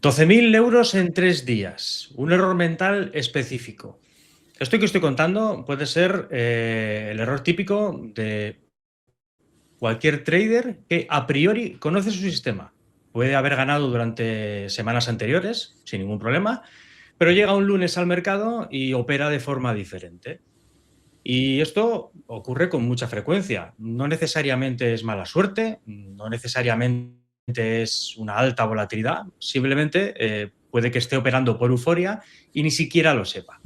12.000 euros en 3 días. Un error mental específico. Esto que estoy contando puede ser el error típico de cualquier trader que a priori conoce su sistema. Puede haber ganado durante semanas anteriores, sin ningún problema, pero llega un lunes al mercado y opera de forma diferente. Y esto ocurre con mucha frecuencia. No necesariamente es mala suerte, no necesariamente es una alta volatilidad, simplemente puede que esté operando por euforia y ni siquiera lo sepa.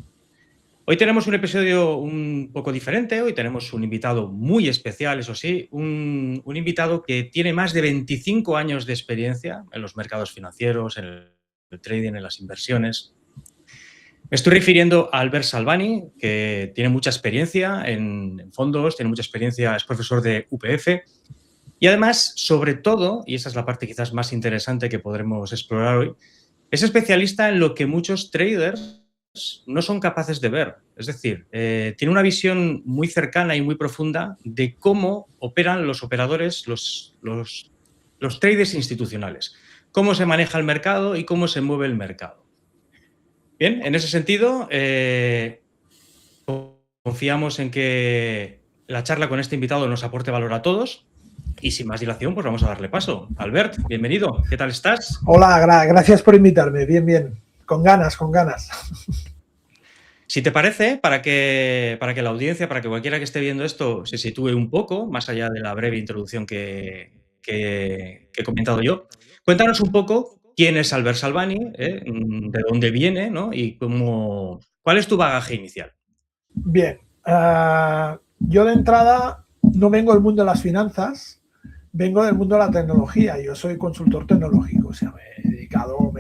Hoy tenemos un episodio un poco diferente, hoy tenemos un invitado muy especial, eso sí, un invitado que tiene más de 25 años de experiencia en los mercados financieros, en el trading, en las inversiones. Me estoy refiriendo a Albert Salvani, que tiene mucha experiencia en fondos, tiene mucha experiencia, es profesor de UPF y además, sobre todo, y esa es la parte quizás más interesante que podremos explorar hoy, es especialista en lo que muchos traders no son capaces de ver. Es decir, tiene una visión muy cercana y muy profunda de cómo operan los operadores, los traders institucionales, cómo se maneja el mercado y cómo se mueve el mercado. Bien, en ese sentido, confiamos en que la charla con este invitado nos aporte valor a todos. Y sin más dilación, pues vamos a darle paso. Albert, bienvenido. ¿Qué tal estás? Hola, gracias por invitarme. Bien, bien. Con ganas, con ganas. Si te parece, para que la audiencia, para que cualquiera que esté viendo esto se sitúe un poco, más allá de la breve introducción que he comentado yo, cuéntanos un poco quién es Albert Salvani, de dónde viene, ¿no? Y cuál es tu bagaje inicial. Bien. Yo de entrada no vengo del mundo de las finanzas, vengo del mundo de la tecnología. Yo soy consultor tecnológico, o sea, me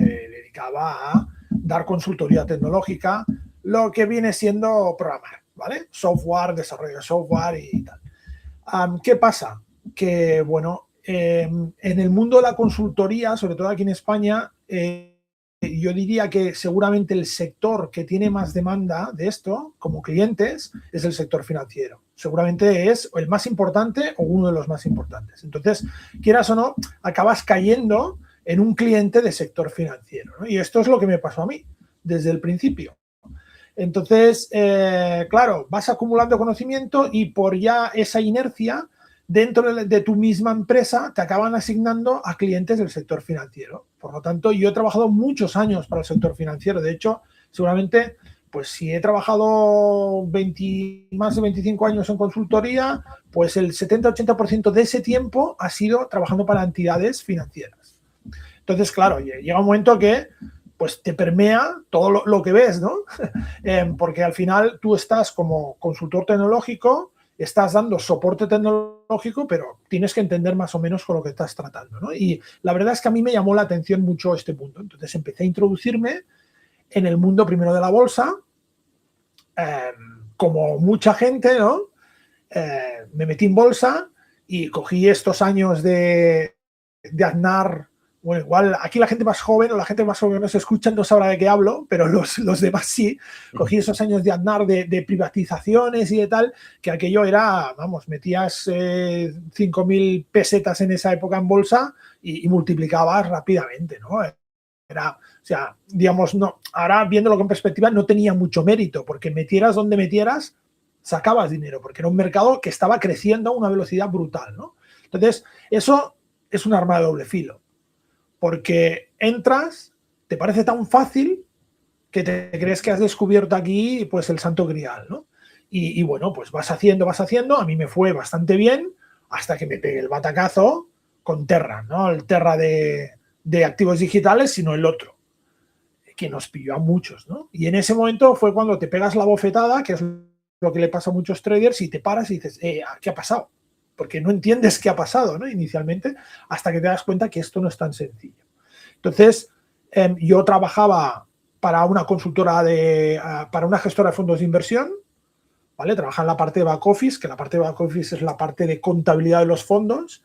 dedicaba a dar consultoría tecnológica, lo que viene siendo programar, ¿vale? Software, desarrollo de software y tal. ¿Qué pasa? Que, bueno, en el mundo de la consultoría, sobre todo aquí en España, yo diría que seguramente el sector que tiene más demanda de esto, como clientes, es el sector financiero. Seguramente es el más importante o uno de los más importantes. Entonces, quieras o no, acabas cayendo en un cliente de sector financiero, ¿no? Y esto es lo que me pasó a mí desde el principio. Entonces, claro, vas acumulando conocimiento y por ya esa inercia, dentro de tu misma empresa te acaban asignando a clientes del sector financiero. Por lo tanto, yo he trabajado muchos años para el sector financiero. De hecho, seguramente, pues si he trabajado más de 25 años en consultoría, pues el 70-80% de ese tiempo ha sido trabajando para entidades financieras. Entonces, claro, llega un momento que pues te permea todo lo que ves, ¿no? Porque al final tú estás como consultor tecnológico, estás dando soporte tecnológico, pero tienes que entender más o menos con lo que estás tratando, ¿no? Y la verdad es que a mí me llamó la atención mucho este punto. Entonces empecé a introducirme en el mundo primero de la bolsa, como mucha gente, ¿no? Me metí en bolsa y cogí estos años de Aznar. Bueno, igual aquí la gente más joven o la gente más joven no se escucha, no sabrá de qué hablo, pero los demás sí. Cogí esos años de Aznar de privatizaciones y de tal, que aquello era, vamos, metías 5.000 pesetas en esa época en bolsa y multiplicabas rápidamente, ¿no? Era, o sea, digamos, no, ahora viéndolo con perspectiva no tenía mucho mérito, porque metieras donde metieras, sacabas dinero, porque era un mercado que estaba creciendo a una velocidad brutal, ¿no? Entonces, eso es un arma de doble filo. Porque entras, te parece tan fácil que te crees que has descubierto aquí pues el santo grial, ¿no? Y bueno, pues vas haciendo, a mí me fue bastante bien hasta que me pegué el batacazo con Terra, ¿no? El Terra de activos digitales, sino el otro, que nos pilló a muchos, ¿no? Y en ese momento fue cuando te pegas la bofetada, que es lo que le pasa a muchos traders, y te paras y dices, ¿qué ha pasado? Porque no entiendes qué ha pasado, ¿no? Inicialmente, hasta que te das cuenta que esto no es tan sencillo. Entonces, yo trabajaba para una consultora para una gestora de fondos de inversión, ¿vale? Trabajaba en la parte de back office, que la parte de back office es la parte de contabilidad de los fondos.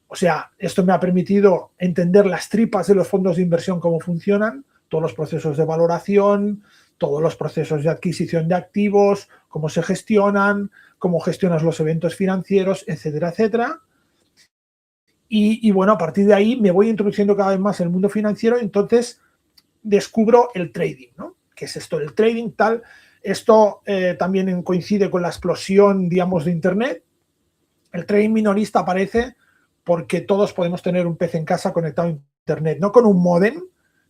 O sea, esto me ha permitido entender las tripas de los fondos de inversión, cómo funcionan, todos los procesos de valoración, todos los procesos de adquisición de activos, cómo se gestionan, cómo gestionas los eventos financieros, etcétera, etcétera. Y bueno, a partir de ahí me voy introduciendo cada vez más en el mundo financiero, entonces descubro el trading, ¿no? ¿Qué es esto? El trading tal. Esto también coincide con la explosión, digamos, de Internet. El trading minorista aparece porque todos podemos tener un PC en casa conectado a Internet, no con un módem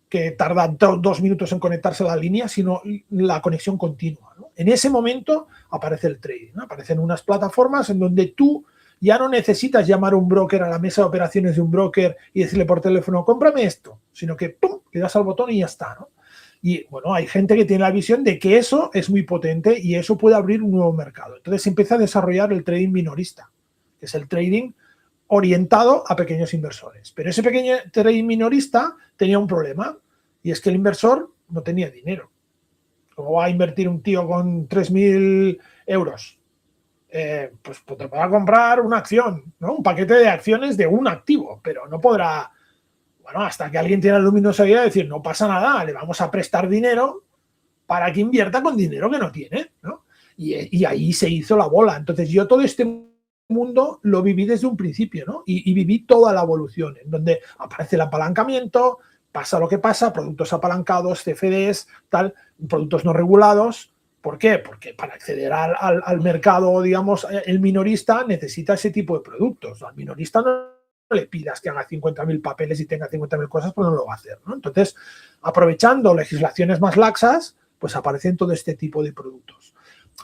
que tarda 2 minutos en conectarse a la línea, sino la conexión continua, ¿no? En ese momento aparece el trading, ¿no? Aparecen unas plataformas en donde tú ya no necesitas llamar a un broker, a la mesa de operaciones de un broker y decirle por teléfono, cómprame esto, sino que ¡pum!, le das al botón y ya está, ¿no? Y bueno, hay gente que tiene la visión de que eso es muy potente y eso puede abrir un nuevo mercado. Entonces se empieza a desarrollar el trading minorista, que es el trading orientado a pequeños inversores. Pero ese pequeño trading minorista tenía un problema, y es que el inversor no tenía dinero. ¿Cómo va a invertir un tío con 3.000 euros? Pues te podrá comprar una acción, ¿no? Un paquete de acciones de un activo, pero no podrá, bueno, hasta que alguien tiene la luminosa idea de decir, no pasa nada, le vamos a prestar dinero para que invierta con dinero que no tiene, ¿no? Y ahí se hizo la bola. Entonces yo todo este mundo lo viví desde un principio, ¿no? Y viví toda la evolución, en donde aparece el apalancamiento, pasa lo que pasa, productos apalancados, CFDs, tal, productos no regulados. ¿Por qué? Porque para acceder al mercado, digamos, el minorista necesita ese tipo de productos. Al minorista no le pidas que haga 50.000 papeles y tenga 50.000 cosas, pues no lo va a hacer, ¿no? Entonces, aprovechando legislaciones más laxas, pues aparecen todo este tipo de productos.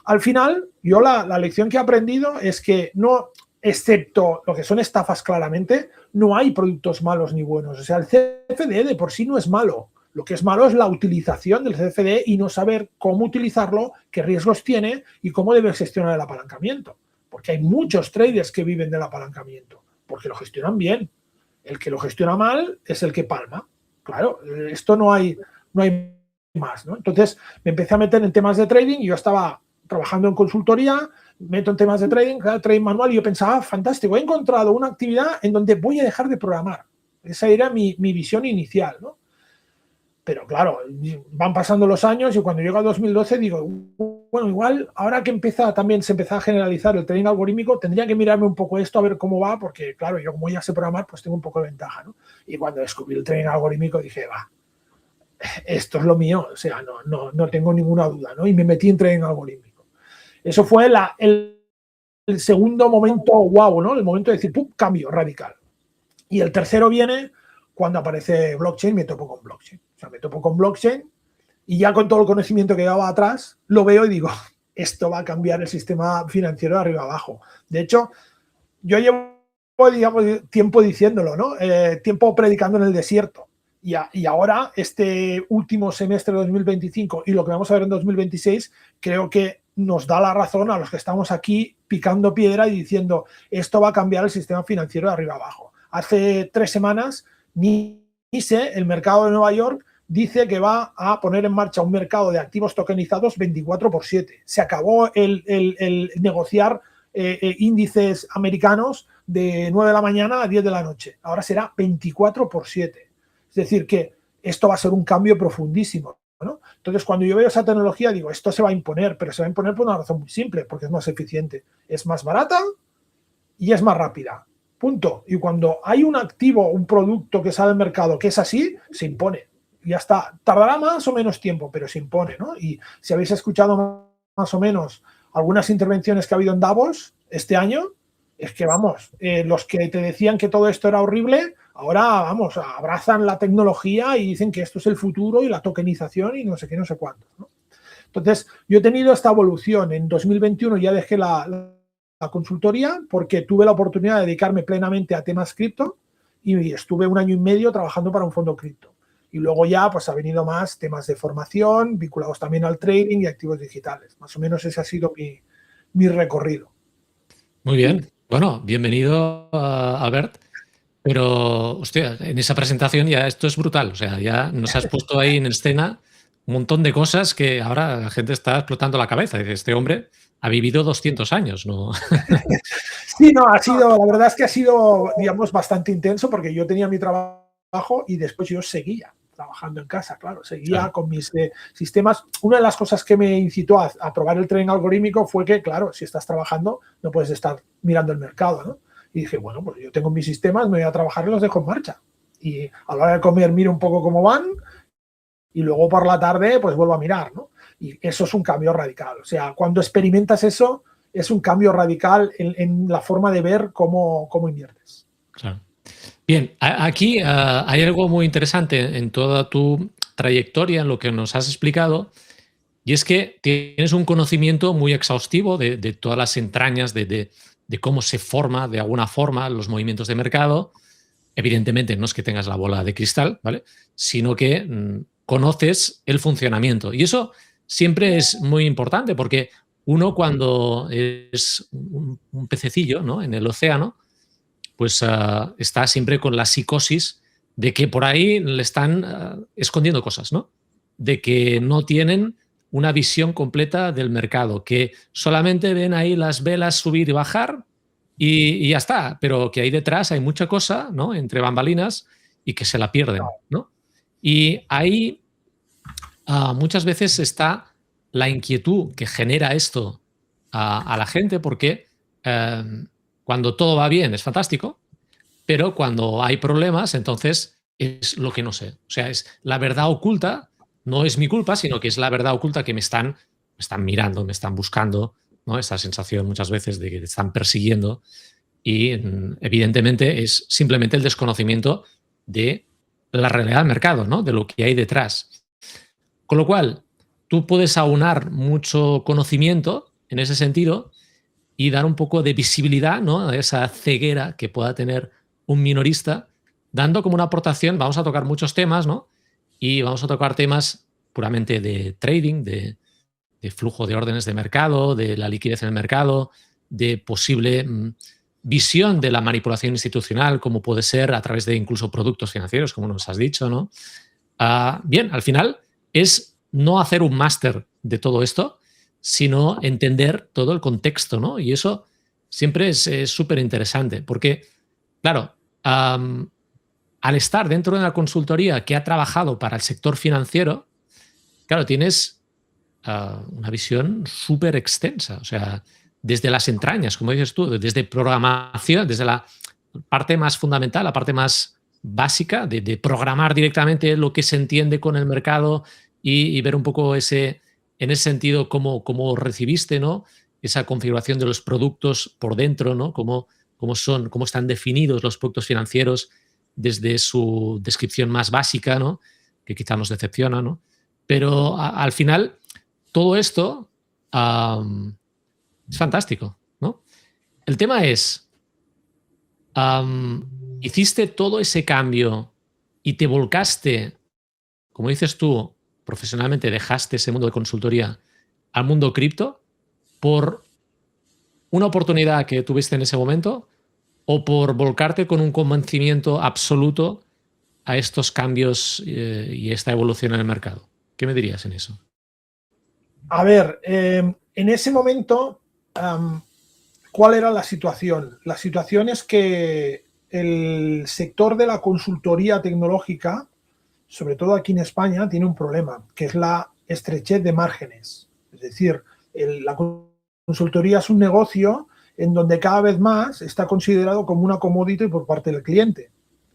Al final, yo la lección que he aprendido es que no, excepto lo que son estafas claramente, no hay productos malos ni buenos. O sea, el CFD de por sí no es malo. Lo que es malo es la utilización del CFD y no saber cómo utilizarlo, qué riesgos tiene y cómo debe gestionar el apalancamiento. Porque hay muchos traders que viven del apalancamiento, porque lo gestionan bien. El que lo gestiona mal es el que palma. Claro, esto no hay más, ¿no? Entonces me empecé a meter en temas de trading y yo estaba trabajando en consultoría, meto en temas de trading, trading manual, y yo pensaba, fantástico, he encontrado una actividad en donde voy a dejar de programar. Esa era mi visión inicial, ¿no? Pero claro, van pasando los años y cuando llego a 2012 digo, bueno, igual ahora que se empezó a generalizar el trading algorítmico, tendría que mirarme un poco esto a ver cómo va, porque claro, yo como ya sé programar, pues tengo un poco de ventaja, ¿no? Y cuando descubrí el trading algorítmico dije, va, esto es lo mío, o sea, no tengo ninguna duda, ¿no? Y me metí en trading algorítmico. Eso fue el segundo momento wow, ¿no? El momento de decir, ¡pum!, cambio radical. Y el tercero viene cuando aparece blockchain, me topo con blockchain. O sea, me topo con blockchain y ya con todo el conocimiento que llevaba atrás, lo veo y digo, esto va a cambiar el sistema financiero de arriba abajo. De hecho, yo llevo, digamos, tiempo diciéndolo, ¿no? Tiempo predicando en el desierto. Y ahora, este último semestre de 2025 y lo que vamos a ver en 2026, creo que nos da la razón a los que estamos aquí picando piedra y diciendo esto va a cambiar el sistema financiero de arriba abajo. Hace 3 semanas, NICE, el mercado de Nueva York, dice que va a poner en marcha un mercado de activos tokenizados 24/7. Se acabó el negociar índices americanos de 9 de la mañana a 10 de la noche. Ahora será 24/7. Es decir, que esto va a ser un cambio profundísimo, ¿no? Entonces, cuando yo veo esa tecnología, digo, esto se va a imponer, pero se va a imponer por una razón muy simple, porque es más eficiente, es más barata y es más rápida. Punto. Y cuando hay un activo, un producto que sale al mercado que es así, se impone. Ya está. Tardará más o menos tiempo, pero se impone, ¿no? Y si habéis escuchado más o menos algunas intervenciones que ha habido en Davos este año, es que, vamos, los que te decían que todo esto era horrible, ahora, vamos, abrazan la tecnología y dicen que esto es el futuro y la tokenización y no sé qué, no sé cuánto, ¿no? Entonces, yo he tenido esta evolución. En 2021 ya dejé la consultoría porque tuve la oportunidad de dedicarme plenamente a temas cripto y estuve 1 año y medio trabajando para un fondo cripto. Y luego ya pues ha venido más temas de formación vinculados también al trading y activos digitales. Más o menos ese ha sido mi recorrido. Muy bien. Bueno, bienvenido, Albert. Pero, hostia, en esa presentación ya esto es brutal. O sea, ya nos has puesto ahí en escena un montón de cosas que ahora la gente está explotando la cabeza. Dice, este hombre ha vivido 200 años, ¿no? Sí, no, la verdad es que ha sido, digamos, bastante intenso porque yo tenía mi trabajo y después yo seguía trabajando en casa, claro, seguía con mis sistemas. Una de las cosas que me incitó a probar el trading algorítmico fue que, claro, si estás trabajando no puedes estar mirando el mercado, ¿no? Y dije, bueno, pues yo tengo mis sistemas, me voy a trabajar y los dejo en marcha. Y a la hora de comer miro un poco cómo van y luego por la tarde pues vuelvo a mirar, ¿no? Y eso es un cambio radical. O sea, cuando experimentas eso, es un cambio radical en la forma de ver cómo inviertes. Claro. Bien, aquí hay algo muy interesante en toda tu trayectoria, en lo que nos has explicado, y es que tienes un conocimiento muy exhaustivo de todas las entrañas de cómo se forma de alguna forma los movimientos de mercado. Evidentemente no es que tengas la bola de cristal, ¿vale? Sino que conoces el funcionamiento. Y eso siempre es muy importante porque uno cuando es un pececillo, ¿no?, en el océano, pues está siempre con la psicosis de que por ahí le están escondiendo cosas, ¿no? De que no tienen una visión completa del mercado, que solamente ven ahí las velas subir y bajar y ya está, pero que ahí detrás hay mucha cosa, ¿no?, entre bambalinas, y que se la pierden, ¿no? Y ahí muchas veces está la inquietud que genera esto a la gente, porque cuando todo va bien es fantástico, pero cuando hay problemas, entonces es lo que no sé. O sea, es la verdad oculta, no es mi culpa, sino que es la verdad oculta que me están mirando, me están buscando, ¿no? Esa sensación muchas veces de que te están persiguiendo y evidentemente es simplemente el desconocimiento de la realidad del mercado, ¿no?, de lo que hay detrás. Con lo cual, tú puedes aunar mucho conocimiento en ese sentido y dar un poco de visibilidad, ¿no?, a esa ceguera que pueda tener un minorista, dando como una aportación. Vamos a tocar muchos temas, ¿no? Y vamos a tocar temas puramente de trading, de flujo de órdenes de mercado, de la liquidez en el mercado, de posible visión de la manipulación institucional, como puede ser a través de incluso productos financieros, como nos has dicho, ¿no? Bien, al final es no hacer un máster de todo esto, sino entender todo el contexto, ¿no? Y eso siempre es súper interesante, porque, claro, al estar dentro de una consultoría que ha trabajado para el sector financiero, claro, tienes una visión súper extensa, o sea, desde las entrañas, como dices tú, desde programación, desde la parte más fundamental, la parte más básica de programar directamente lo que se entiende con el mercado y ver un poco en ese sentido cómo recibiste, ¿no?, esa configuración de los productos por dentro, ¿no?, cómo están definidos los productos financieros desde su descripción más básica, ¿no?, que quizá nos decepciona, ¿no? Pero al final todo esto es fantástico, ¿no? El tema es, hiciste todo ese cambio y te volcaste, como dices tú, profesionalmente dejaste ese mundo de consultoría al mundo cripto por una oportunidad que tuviste en ese momento o por volcarte con un convencimiento absoluto a estos cambios y esta evolución en el mercado. ¿Qué me dirías en eso? A ver, en ese momento, ¿cuál era la situación? La situación es que el sector de la consultoría tecnológica, sobre todo aquí en España, tiene un problema, que es la estrechez de márgenes. Es decir, la consultoría es un negocio en donde cada vez más está considerado como una commodity por parte del cliente.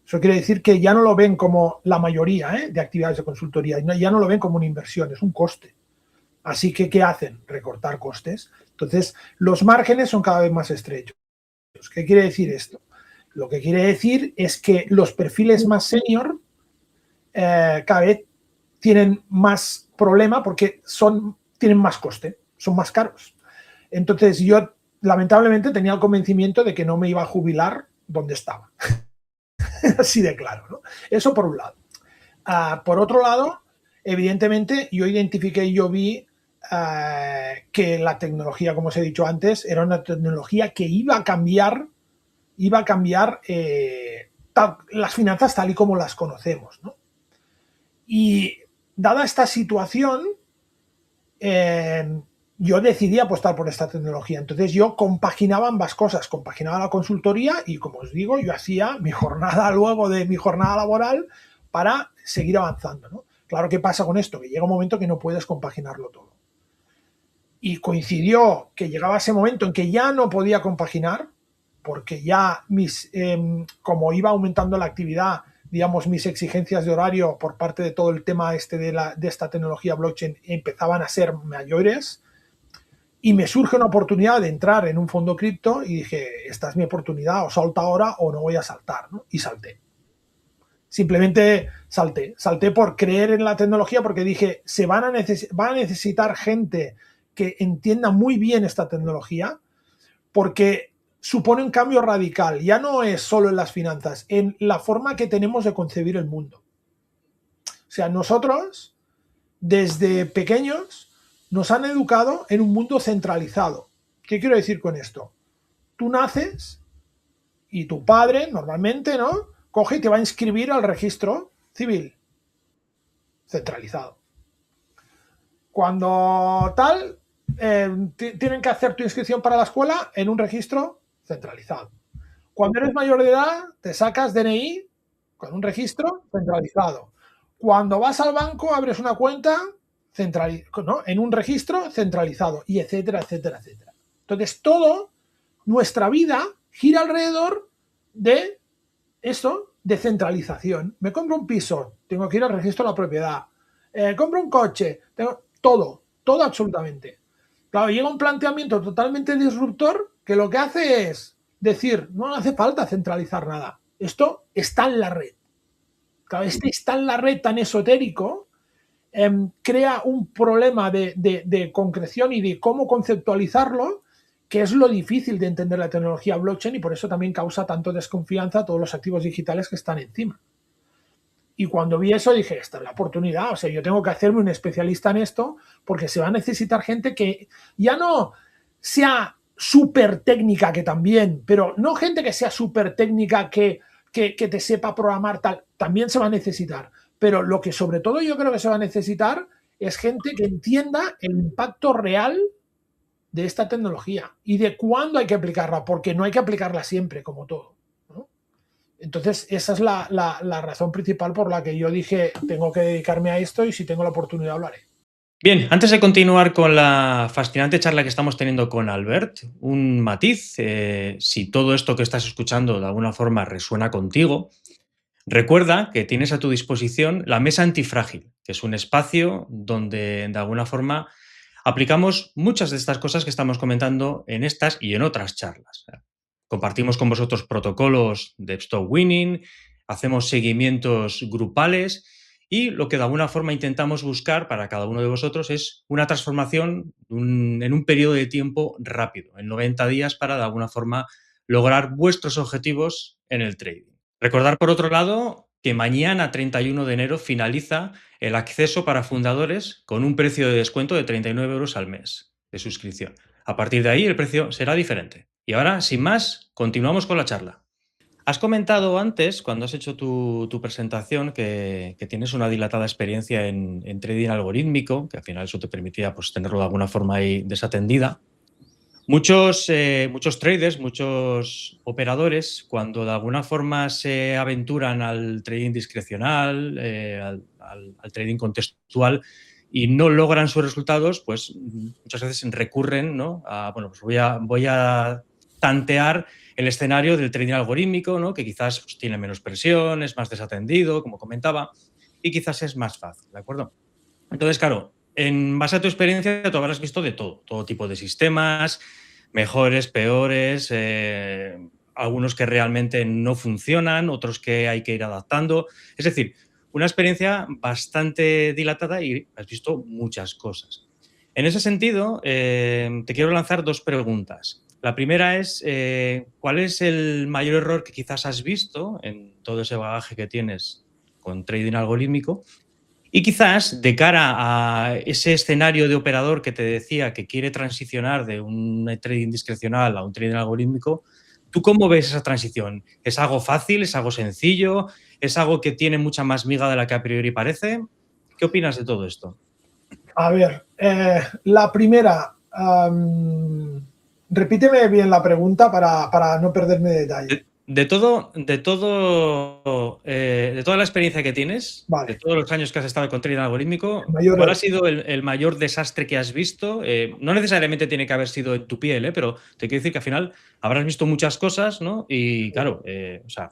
Eso quiere decir que ya no lo ven como la mayoría de actividades de consultoría, ya no lo ven como una inversión, es un coste. Así que, ¿qué hacen? Recortar costes. Entonces, los márgenes son cada vez más estrechos. ¿Qué quiere decir esto? Lo que quiere decir es que los perfiles más senior cada vez tienen más problema porque tienen más coste, son más caros. Entonces, yo lamentablemente tenía el convencimiento de que no me iba a jubilar donde estaba. Así de claro, ¿no? Eso por un lado. Por otro lado, evidentemente, yo identifiqué y yo vi que la tecnología, como os he dicho antes, era una tecnología que iba a cambiar las finanzas tal y como las conocemos, ¿no? Y dada esta situación, yo decidí apostar por esta tecnología. Entonces yo compaginaba ambas cosas, compaginaba la consultoría y, como os digo, yo hacía mi jornada luego de mi jornada laboral para seguir avanzando, ¿no? Claro, ¿qué pasa con esto? Que llega un momento que no puedes compaginarlo todo. Y coincidió que llegaba ese momento en que ya no podía compaginar porque ya como iba aumentando la actividad, digamos, mis exigencias de horario por parte de todo el tema de esta tecnología blockchain empezaban a ser mayores, y me surge una oportunidad de entrar en un fondo cripto y dije, esta es mi oportunidad, o salto ahora o no voy a saltar, ¿no? Y salté. Simplemente salté por creer en la tecnología, porque dije, van a necesitar gente que entienda muy bien esta tecnología, porque supone un cambio radical. Ya no es solo en las finanzas, en la forma que tenemos de concebir el mundo. O sea, nosotros, desde pequeños, nos han educado en un mundo centralizado. ¿Qué quiero decir con esto? Tú naces y tu padre, normalmente, ¿no?, coge y te va a inscribir al registro civil. Centralizado. Cuando tal, tienen que hacer tu inscripción para la escuela en un registro centralizado. Cuando eres mayor de edad, te sacas DNI con un registro centralizado. Cuando vas al banco, abres una cuenta ¿no?, en un registro centralizado, y etcétera, etcétera, etcétera. Entonces, nuestra vida gira alrededor de esto, de centralización. Me compro un piso, tengo que ir al registro de la propiedad. Compro un coche, todo absolutamente. Claro, llega un planteamiento totalmente disruptor que lo que hace es decir, no hace falta centralizar nada. Esto está en la red. Claro, está en la red tan esotérico, crea un problema de concreción y de cómo conceptualizarlo, que es lo difícil de entender la tecnología blockchain, y por eso también causa tanto desconfianza a todos los activos digitales que están encima. Y cuando vi eso dije, esta es la oportunidad, o sea, yo tengo que hacerme un especialista en esto, porque se va a necesitar gente que ya no sea súper técnica, que también, pero no gente que sea súper técnica, que te sepa programar, tal, también se va a necesitar. Pero lo que sobre todo yo creo que se va a necesitar es gente que entienda el impacto real de esta tecnología y de cuándo hay que aplicarla, porque no hay que aplicarla siempre, como todo, ¿no? Entonces, esa es la razón principal por la que yo dije, tengo que dedicarme a esto, y si tengo la oportunidad lo haré. Bien, antes de continuar con la fascinante charla que estamos teniendo con Albert, un matiz, si todo esto que estás escuchando de alguna forma resuena contigo, recuerda que tienes a tu disposición la Mesa Antifrágil, que es un espacio donde de alguna forma aplicamos muchas de estas cosas que estamos comentando en estas y en otras charlas. Compartimos con vosotros protocolos de stop winning, hacemos seguimientos grupales, y lo que de alguna forma intentamos buscar para cada uno de vosotros es una transformación en un periodo de tiempo rápido, en 90 días, para de alguna forma lograr vuestros objetivos en el trading. Recordar, por otro lado, que mañana, 31 de enero, finaliza el acceso para fundadores con un precio de descuento de 39 euros al mes de suscripción. A partir de ahí el precio será diferente. Y ahora, sin más, continuamos con la charla. Has comentado antes, cuando has hecho tu presentación, que tienes una dilatada experiencia en trading algorítmico, que al final eso te permitía, pues, tenerlo de alguna forma ahí desatendida. Muchos traders, muchos operadores, cuando de alguna forma se aventuran al trading discrecional, al trading contextual, y no logran sus resultados, pues muchas veces recurren, ¿no?, a, bueno, pues voy a tantear el escenario del trading algorítmico, ¿no?, que quizás, pues, tiene menos presión, es más desatendido, como comentaba, y quizás es más fácil, ¿de acuerdo? Entonces, claro, en base a tu experiencia, tú habrás visto de todo tipo de sistemas, mejores, peores, algunos que realmente no funcionan, otros que hay que ir adaptando. Es decir, una experiencia bastante dilatada y has visto muchas cosas. En ese sentido, te quiero lanzar dos preguntas. La primera es, ¿cuál es el mayor error que quizás has visto en todo ese bagaje que tienes con trading algorítmico? Y quizás, de cara a ese escenario de operador que te decía que quiere transicionar de un trading discrecional a un trading algorítmico, ¿tú cómo ves esa transición? ¿Es algo fácil? ¿Es algo sencillo? ¿Es algo que tiene mucha más miga de la que a priori parece? ¿Qué opinas de todo esto? A ver, la primera, repíteme bien la pregunta para no perderme de detalle. De toda la experiencia que tienes, Vale. de todos los años que has estado con trading algorítmico, Mayor ¿cuál error. ha sido el mayor desastre que has visto? No necesariamente tiene que haber sido en tu piel, pero te quiero decir que al final habrás visto muchas cosas, ¿no? Y claro, o sea,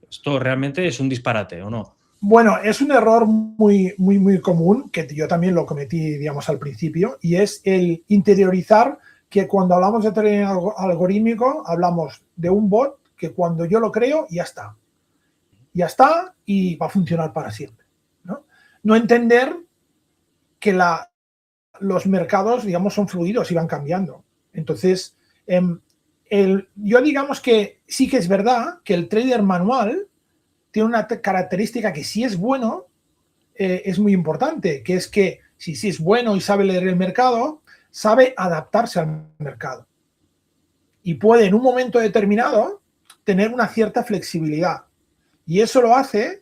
esto realmente es un disparate, ¿o no? Bueno, es un error muy común, que yo también lo cometí, digamos, al principio, y es el interiorizar que cuando hablamos de trading algorítmico, hablamos de un bot que cuando yo lo creo, ya está. Ya está y va a funcionar para siempre. No entender que los mercados, digamos, son fluidos y van cambiando. Entonces, yo digamos que sí que es verdad que el trader manual tiene una característica que si es bueno, es muy importante, que es que si es bueno y sabe leer el mercado, sabe adaptarse al mercado. Y puede en un momento determinado tener una cierta flexibilidad. Y eso lo hace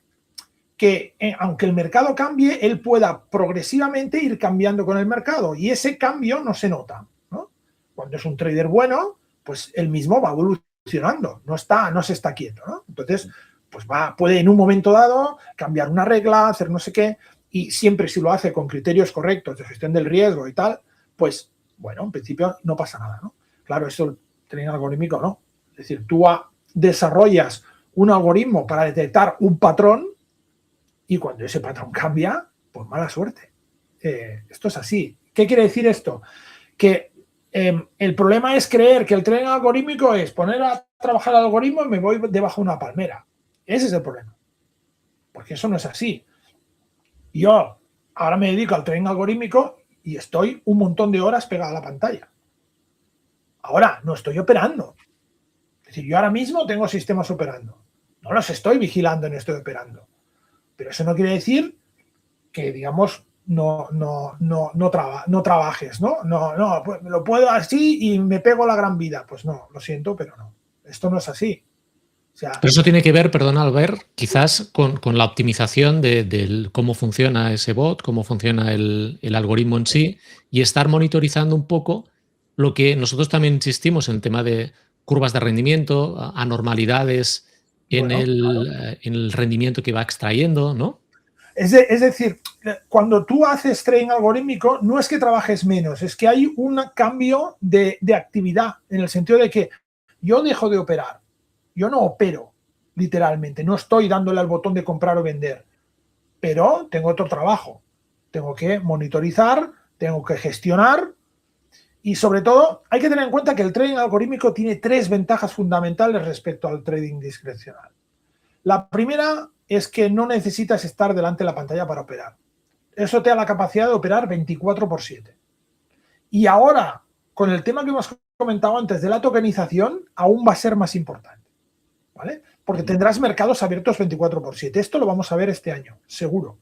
que, aunque el mercado cambie, él pueda progresivamente ir cambiando con el mercado. Y ese cambio no se nota, ¿no? Cuando es un trader bueno, pues él mismo va evolucionando, no se está quieto, ¿no? Entonces, pues puede en un momento dado cambiar una regla, hacer no sé qué, y siempre si lo hace con criterios correctos de gestión del riesgo y tal, pues, bueno, en principio no pasa nada, ¿no? Claro, eso el trading algorítmico no. Es decir, tú desarrollas un algoritmo para detectar un patrón y cuando ese patrón cambia, pues mala suerte. Esto es así. ¿Qué quiere decir esto? Que el problema es creer que el trading algorítmico es poner a trabajar el algoritmo y me voy debajo de una palmera. Ese es el problema. Porque eso no es así. Yo ahora me dedico al trading algorítmico y estoy un montón de horas pegado a la pantalla. Ahora no estoy operando. Es decir, yo ahora mismo tengo sistemas operando. No los estoy vigilando ni estoy operando. Pero eso no quiere decir que, digamos, no trabajes, ¿no? No, pues lo puedo así y me pego la gran vida. Pues no, lo siento, pero no. Esto no es así. O sea, pero eso tiene que ver, perdona Albert, quizás con la optimización de cómo funciona ese bot, cómo funciona el algoritmo en sí, y estar monitorizando un poco lo que nosotros también insistimos en el tema de curvas de rendimiento, anormalidades en, bueno, en el rendimiento que va extrayendo, ¿no? Es decir, cuando tú haces trading algorítmico, no es que trabajes menos, es que hay un cambio de actividad, en el sentido de que yo dejo de operar, yo no opero, literalmente, no estoy dándole al botón de comprar o vender, pero tengo otro trabajo, tengo que monitorizar, tengo que gestionar y sobre todo hay que tener en cuenta que el trading algorítmico tiene 3 ventajas fundamentales respecto al trading discrecional. La primera es que no necesitas estar delante de la pantalla para operar. Eso te da la capacidad de operar 24/7. Y ahora, con el tema que hemos comentado antes de la tokenización, aún va a ser más importante, ¿vale? Porque tendrás mercados abiertos 24/7. Esto lo vamos a ver este año, seguro.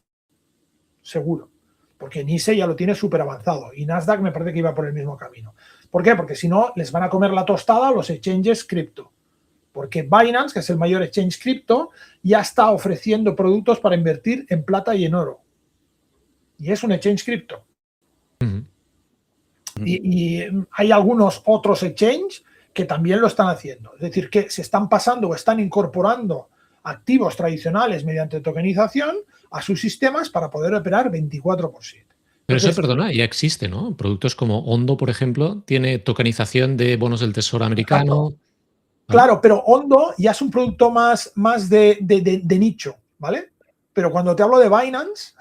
Seguro. Porque NYSE ya lo tiene súper avanzado y Nasdaq me parece que iba por el mismo camino. ¿Por qué? Porque si no, les van a comer la tostada los exchanges cripto. Porque Binance, que es el mayor exchange cripto, ya está ofreciendo productos para invertir en plata y en oro. Y es un exchange cripto. Y hay algunos otros exchanges que también lo están haciendo. Es decir, que se están pasando o están incorporando activos tradicionales mediante tokenización a sus sistemas para poder operar 24/7. Pero eso, Entonces, perdona, ya existe, ¿no? Productos como Ondo, por ejemplo, tiene tokenización de bonos del Tesoro americano. exacto. Claro, pero Ondo ya es un producto más de nicho, ¿vale? Pero cuando te hablo de Binance,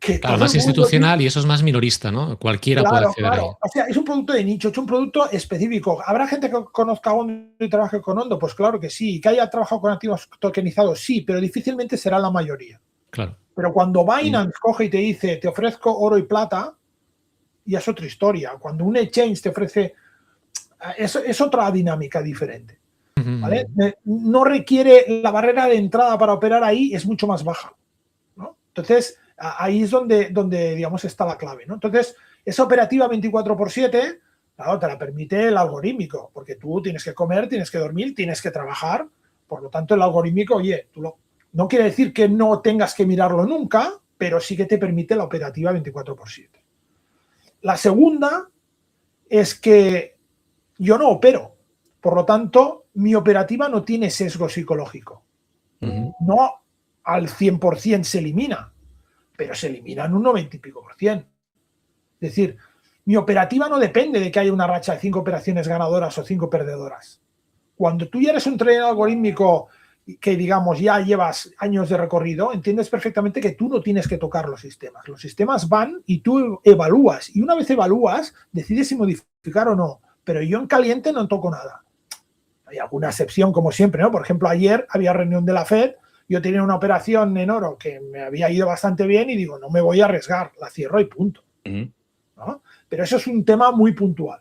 que Claro, todo más el mundo institucional y eso es más minorista, ¿no? Cualquiera puede acceder ahí. claro. O sea, es un producto de nicho, es un producto específico. ¿Habrá gente que conozca Ondo y trabaje con Ondo? Pues claro que sí. ¿Que haya trabajado con activos tokenizados? Sí, pero difícilmente será la mayoría. Claro. Pero cuando Binance coge y te dice, te ofrezco oro y plata, ya es otra historia. Cuando un exchange te ofrece, es otra dinámica diferente. ¿Vale? No requiere, la barrera de entrada para operar ahí es mucho más baja, ¿no? Entonces, ahí es donde digamos, está la clave, ¿no? Entonces, esa operativa 24/7, claro, te la permite el algorítmico, porque tú tienes que comer, tienes que dormir, tienes que trabajar, por lo tanto, el algorítmico, oye, no quiere decir que no tengas que mirarlo nunca, pero sí que te permite la operativa 24/7. La segunda es que yo no opero. Por lo tanto, mi operativa no tiene sesgo psicológico. No al 100% se elimina, pero se elimina en un 90 y pico %. Es decir, mi operativa no depende de que haya una racha de 5 operaciones ganadoras o 5 perdedoras. Cuando tú ya eres un trader algorítmico que, digamos, ya llevas años de recorrido, entiendes perfectamente que tú no tienes que tocar los sistemas. Los sistemas van y tú evalúas. Y una vez evalúas, decides si modificar o no. Pero yo en caliente no toco nada. Hay alguna excepción, como siempre, ¿no? Por ejemplo, ayer había reunión de la FED, yo tenía una operación en oro que me había ido bastante bien y digo, no me voy a arriesgar, la cierro y punto. ¿No? Pero eso es un tema muy puntual.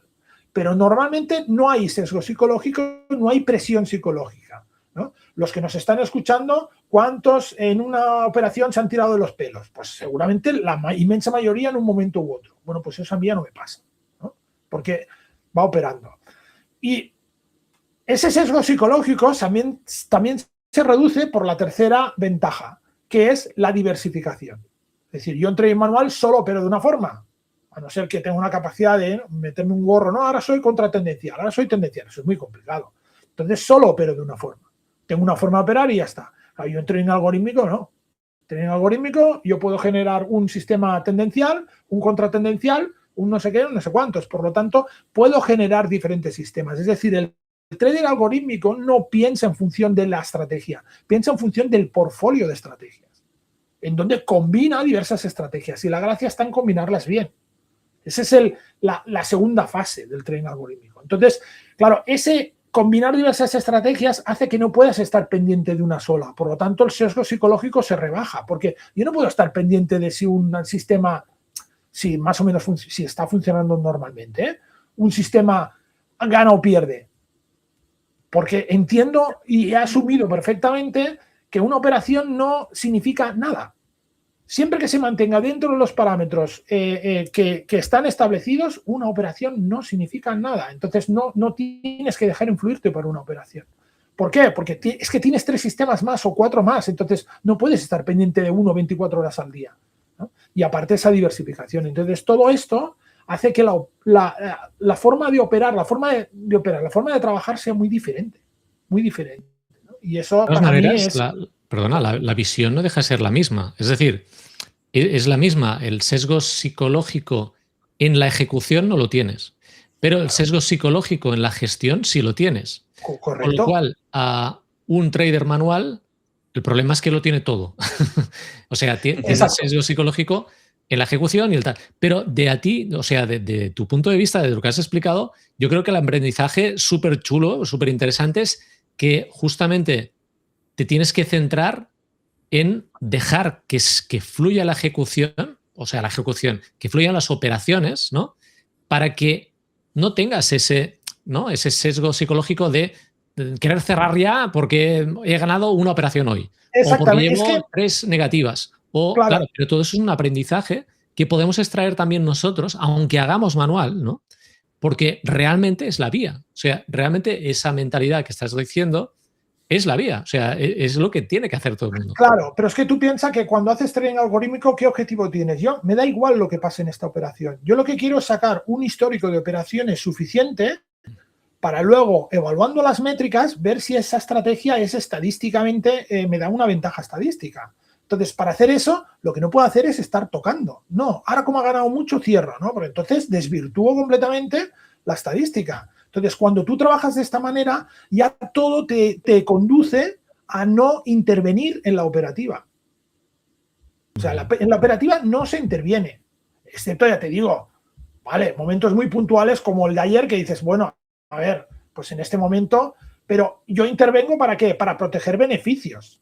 Pero normalmente no hay sesgo psicológico, no hay presión psicológica, ¿no? Los que nos están escuchando, ¿cuántos en una operación se han tirado de los pelos? Pues seguramente la inmensa mayoría en un momento u otro. Bueno, pues eso a mí ya no me pasa, ¿no? Porque va operando. Y ese sesgo psicológico también se reduce por la tercera ventaja, que es la diversificación. Es decir, yo en trading manual solo opero de una forma, a no ser que tenga una capacidad de meterme un gorro. No, ahora soy contratendencial, ahora soy tendencial. Eso es muy complicado. Entonces, solo opero de una forma. Tengo una forma de operar y ya está. Yo en trading algorítmico no. En trading algorítmico yo puedo generar un sistema tendencial, un contratendencial, un no sé qué, un no sé cuántos. Por lo tanto, puedo generar diferentes sistemas. Es decir, el trader algorítmico no piensa en función de la estrategia, piensa en función del portfolio de estrategias, en donde combina diversas estrategias y la gracia está en combinarlas bien. Esa es la segunda fase del trading algorítmico. Entonces, claro, ese combinar diversas estrategias hace que no puedas estar pendiente de una sola. Por lo tanto, el sesgo psicológico se rebaja, porque yo no puedo estar pendiente de si un sistema, si más o menos si está funcionando normalmente, ¿eh? Un sistema gana o pierde. Porque entiendo y he asumido perfectamente que una operación no significa nada. Siempre que se mantenga dentro de los parámetros que están establecidos, una operación no significa nada. Entonces, no tienes que dejar influirte por una operación. ¿Por qué? Porque es que tienes 3 sistemas más o 4 más. Entonces, no puedes estar pendiente de uno 24 horas al día, ¿no? Y aparte esa diversificación. Entonces, todo esto hace que la forma de operar, la forma de trabajar sea muy diferente. Muy diferente, ¿no? Y eso, de todas para maneras, mí es... la visión no deja de ser la misma. Es decir, es la misma. El sesgo psicológico en la ejecución no lo tienes, pero el sesgo psicológico en la gestión sí lo tienes. Correcto. Con lo cual, a un trader manual, el problema es que lo tiene todo. O sea, tiene el sesgo psicológico en la ejecución y el tal. Pero de tu punto de vista, de lo que has explicado, yo creo que el aprendizaje súper chulo, súper interesante es que justamente te tienes que centrar en dejar que fluya la ejecución, o sea, la ejecución, que fluyan las operaciones, ¿no? Para que no tengas ese sesgo psicológico de querer cerrar ya porque he ganado una operación hoy. Exactamente. O porque llevo 3 negativas. Claro, pero todo eso es un aprendizaje que podemos extraer también nosotros, aunque hagamos manual, ¿no? Porque realmente es la vía. O sea, realmente esa mentalidad que estás diciendo es la vía. O sea, es lo que tiene que hacer todo el mundo. Claro, pero es que tú piensas que cuando haces trading algorítmico, ¿qué objetivo tienes? Me da igual lo que pase en esta operación. Yo lo que quiero es sacar un histórico de operaciones suficiente para luego, evaluando las métricas, ver si esa estrategia es estadísticamente, me da una ventaja estadística. Entonces, para hacer eso, lo que no puedo hacer es estar tocando. No, ahora como ha ganado mucho, cierro, ¿no? Porque entonces desvirtúo completamente la estadística. Entonces, cuando tú trabajas de esta manera, ya todo te conduce a no intervenir en la operativa. O sea, en la operativa no se interviene. Excepto, ya te digo, vale, momentos muy puntuales como el de ayer que dices, bueno, a ver, pues en este momento, pero yo intervengo ¿para qué? Para proteger beneficios.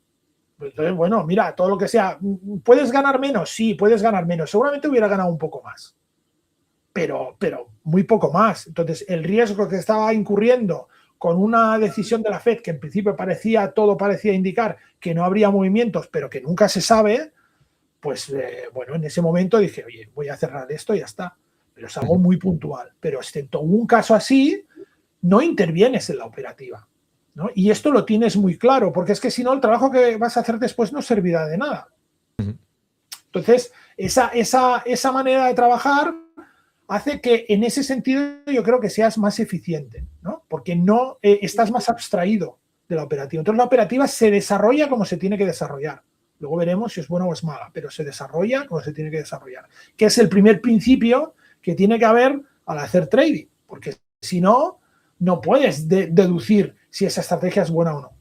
Entonces, bueno, mira, todo lo que sea, ¿puedes ganar menos? Sí, puedes ganar menos. Seguramente hubiera ganado un poco más, pero muy poco más. Entonces, el riesgo que estaba incurriendo con una decisión de la FED que en principio todo parecía indicar que no habría movimientos, pero que nunca se sabe, pues, bueno, en ese momento dije, oye, voy a cerrar esto y ya está. Pero es algo muy puntual. Pero excepto un caso así, no intervienes en la operativa, ¿no? Y esto lo tienes muy claro, porque es que si no, el trabajo que vas a hacer después no servirá de nada. Entonces, esa manera de trabajar hace que en ese sentido yo creo que seas más eficiente, ¿no? porque no estás más abstraído de la operativa. Entonces la operativa se desarrolla como se tiene que desarrollar. Luego veremos si es buena o es mala, pero se desarrolla como se tiene que desarrollar. Que es el primer principio que tiene que haber al hacer trading, porque si no, no puedes deducir si esa estrategia es buena o no.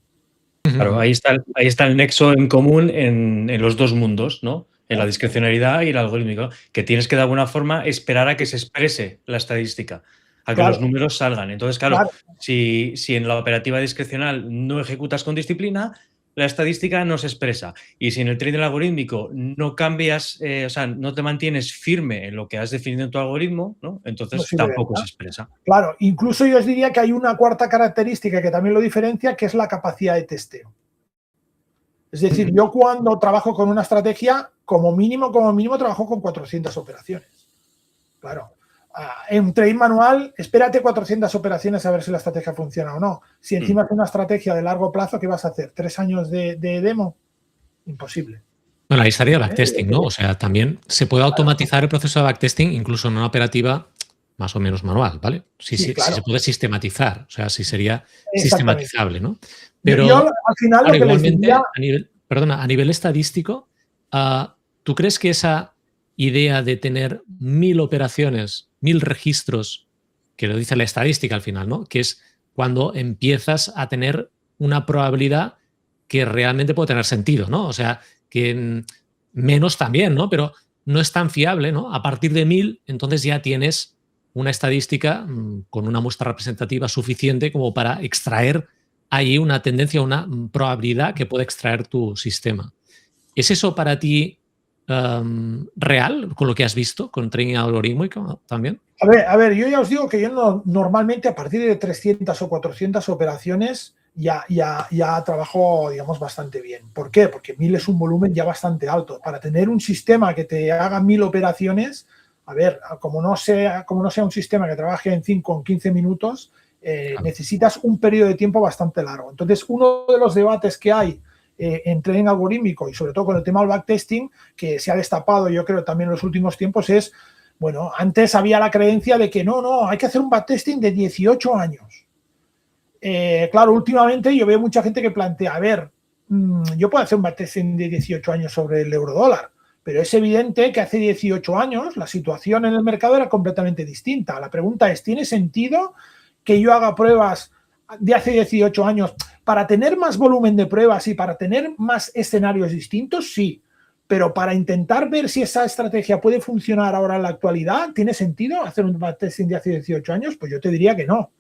Claro, ahí está el nexo en común en los dos mundos, ¿no? En la discrecionalidad y el algorítmico, que tienes que de alguna forma esperar a que se exprese la estadística, a que los números salgan. Entonces, claro. Si en la operativa discrecional no ejecutas con disciplina, la estadística no se expresa. Y si en el trading algorítmico no cambias, o sea, no te mantienes firme en lo que has definido en tu algoritmo, ¿no? Entonces tampoco se expresa. Claro, incluso yo os diría que hay una cuarta característica que también lo diferencia, que es la capacidad de testeo. Es decir, yo cuando trabajo con una estrategia, como mínimo trabajo con 400 operaciones. Claro. En un trading manual, espérate 400 operaciones a ver si la estrategia funciona o no. Si encima es una estrategia de largo plazo, ¿qué vas a hacer? ¿3 años de demo? Imposible. Bueno, ahí estaría el backtesting, ¿no? O sea, también se puede automatizar el proceso de backtesting incluso en una operativa más o menos manual, ¿vale? Sí, claro. Si se puede sistematizar, o sea, si sería sistematizable, ¿no? Pero yo, al final, claro, lo que igualmente, les diría... a nivel estadístico, ¿tú crees que esa idea de tener 1000 operaciones, 1000 registros, que lo dice la estadística al final, ¿no? Que es cuando empiezas a tener una probabilidad que realmente puede tener sentido, ¿no? O sea, que menos también, ¿no? Pero no es tan fiable, ¿no? A partir de 1000, entonces ya tienes una estadística con una muestra representativa suficiente como para extraer ahí una tendencia, una probabilidad que puede extraer tu sistema. ¿Es eso para ti real con lo que has visto con trading algorítmico también? A ver, yo ya os digo que yo normalmente a partir de 300 o 400 operaciones ya trabajo, digamos, bastante bien. ¿Por qué? Porque 1000 es un volumen ya bastante alto. Para tener un sistema que te haga 1000 operaciones, a ver, como no sea un sistema que trabaje en 5 o 15 minutos, claro, necesitas un periodo de tiempo bastante largo. Entonces, uno de los debates que hay en trading algorítmico y sobre todo con el tema del backtesting, que se ha destapado yo creo también en los últimos tiempos, es, bueno, antes había la creencia de que no, hay que hacer un backtesting de 18 años. Claro, últimamente yo veo mucha gente que plantea, a ver, yo puedo hacer un backtesting de 18 años sobre el euro-dólar, pero es evidente que hace 18 años la situación en el mercado era completamente distinta. La pregunta es, ¿tiene sentido que yo haga pruebas de hace 18 años para tener más volumen de pruebas y para tener más escenarios distintos? Sí, pero para intentar ver si esa estrategia puede funcionar ahora en la actualidad, ¿tiene sentido hacer un backtesting de hace 18 años? Pues yo te diría que no.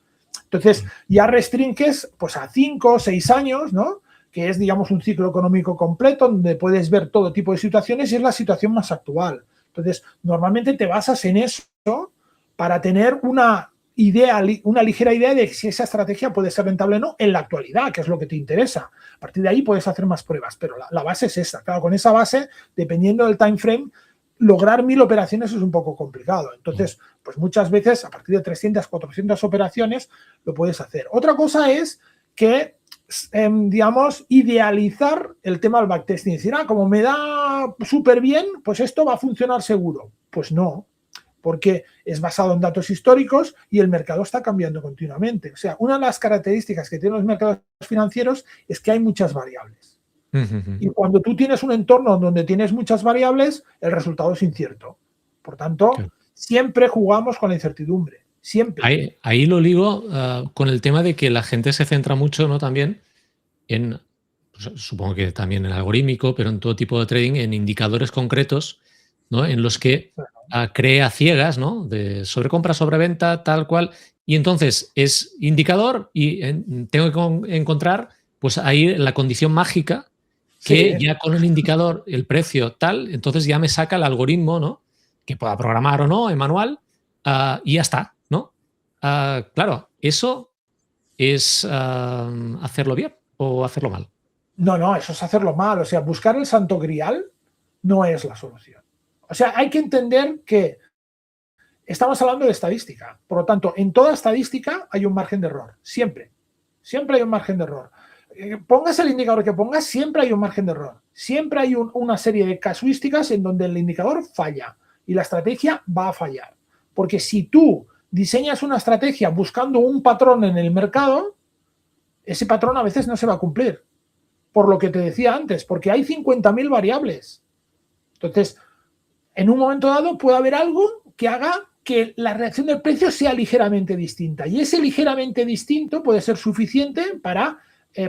Entonces ya restringes pues a 5 o 6 años, ¿no? Que es, digamos, un ciclo económico completo donde puedes ver todo tipo de situaciones y es la situación más actual. Entonces, normalmente te basas en eso para tener una ligera idea de si esa estrategia puede ser rentable o no en la actualidad, que es lo que te interesa. A partir de ahí puedes hacer más pruebas, pero la base es esa. Claro, con esa base, dependiendo del time frame, lograr 1000 operaciones es un poco complicado. Entonces, pues muchas veces, a partir de 300, 400 operaciones, lo puedes hacer. Otra cosa es que, digamos, idealizar el tema del backtesting. Decir, como me da súper bien, pues esto va a funcionar seguro. Pues no, porque es basado en datos históricos y el mercado está cambiando continuamente. O sea, una de las características que tienen los mercados financieros es que hay muchas variables. Y cuando tú tienes un entorno donde tienes muchas variables, el resultado es incierto. Por tanto, siempre jugamos con la incertidumbre. Siempre. Ahí lo ligo con el tema de que la gente se centra mucho, ¿no? También en, pues, supongo que también en algorítmico, pero en todo tipo de trading, en indicadores concretos, ¿no? En los que crea ciegas, ¿no? De sobrecompra, sobreventa, tal cual. Y entonces es indicador y tengo que encontrar, pues ahí la condición mágica que ya con el indicador, el precio tal, entonces ya me saca el algoritmo, ¿no? Que pueda programar o no en manual y ya está, ¿no? Claro, eso es hacerlo bien o hacerlo mal. No, eso es hacerlo mal. O sea, buscar el santo grial no es la solución. O sea, hay que entender que estamos hablando de estadística. Por lo tanto, en toda estadística hay un margen de error. Siempre. Siempre hay un margen de error. Pongas el indicador que pongas, siempre hay un margen de error. Siempre hay una serie de casuísticas en donde el indicador falla y la estrategia va a fallar. Porque si tú diseñas una estrategia buscando un patrón en el mercado, ese patrón a veces no se va a cumplir. Por lo que te decía antes, porque hay 50.000 variables. Entonces, en un momento dado puede haber algo que haga que la reacción del precio sea ligeramente distinta. Y ese ligeramente distinto puede ser suficiente para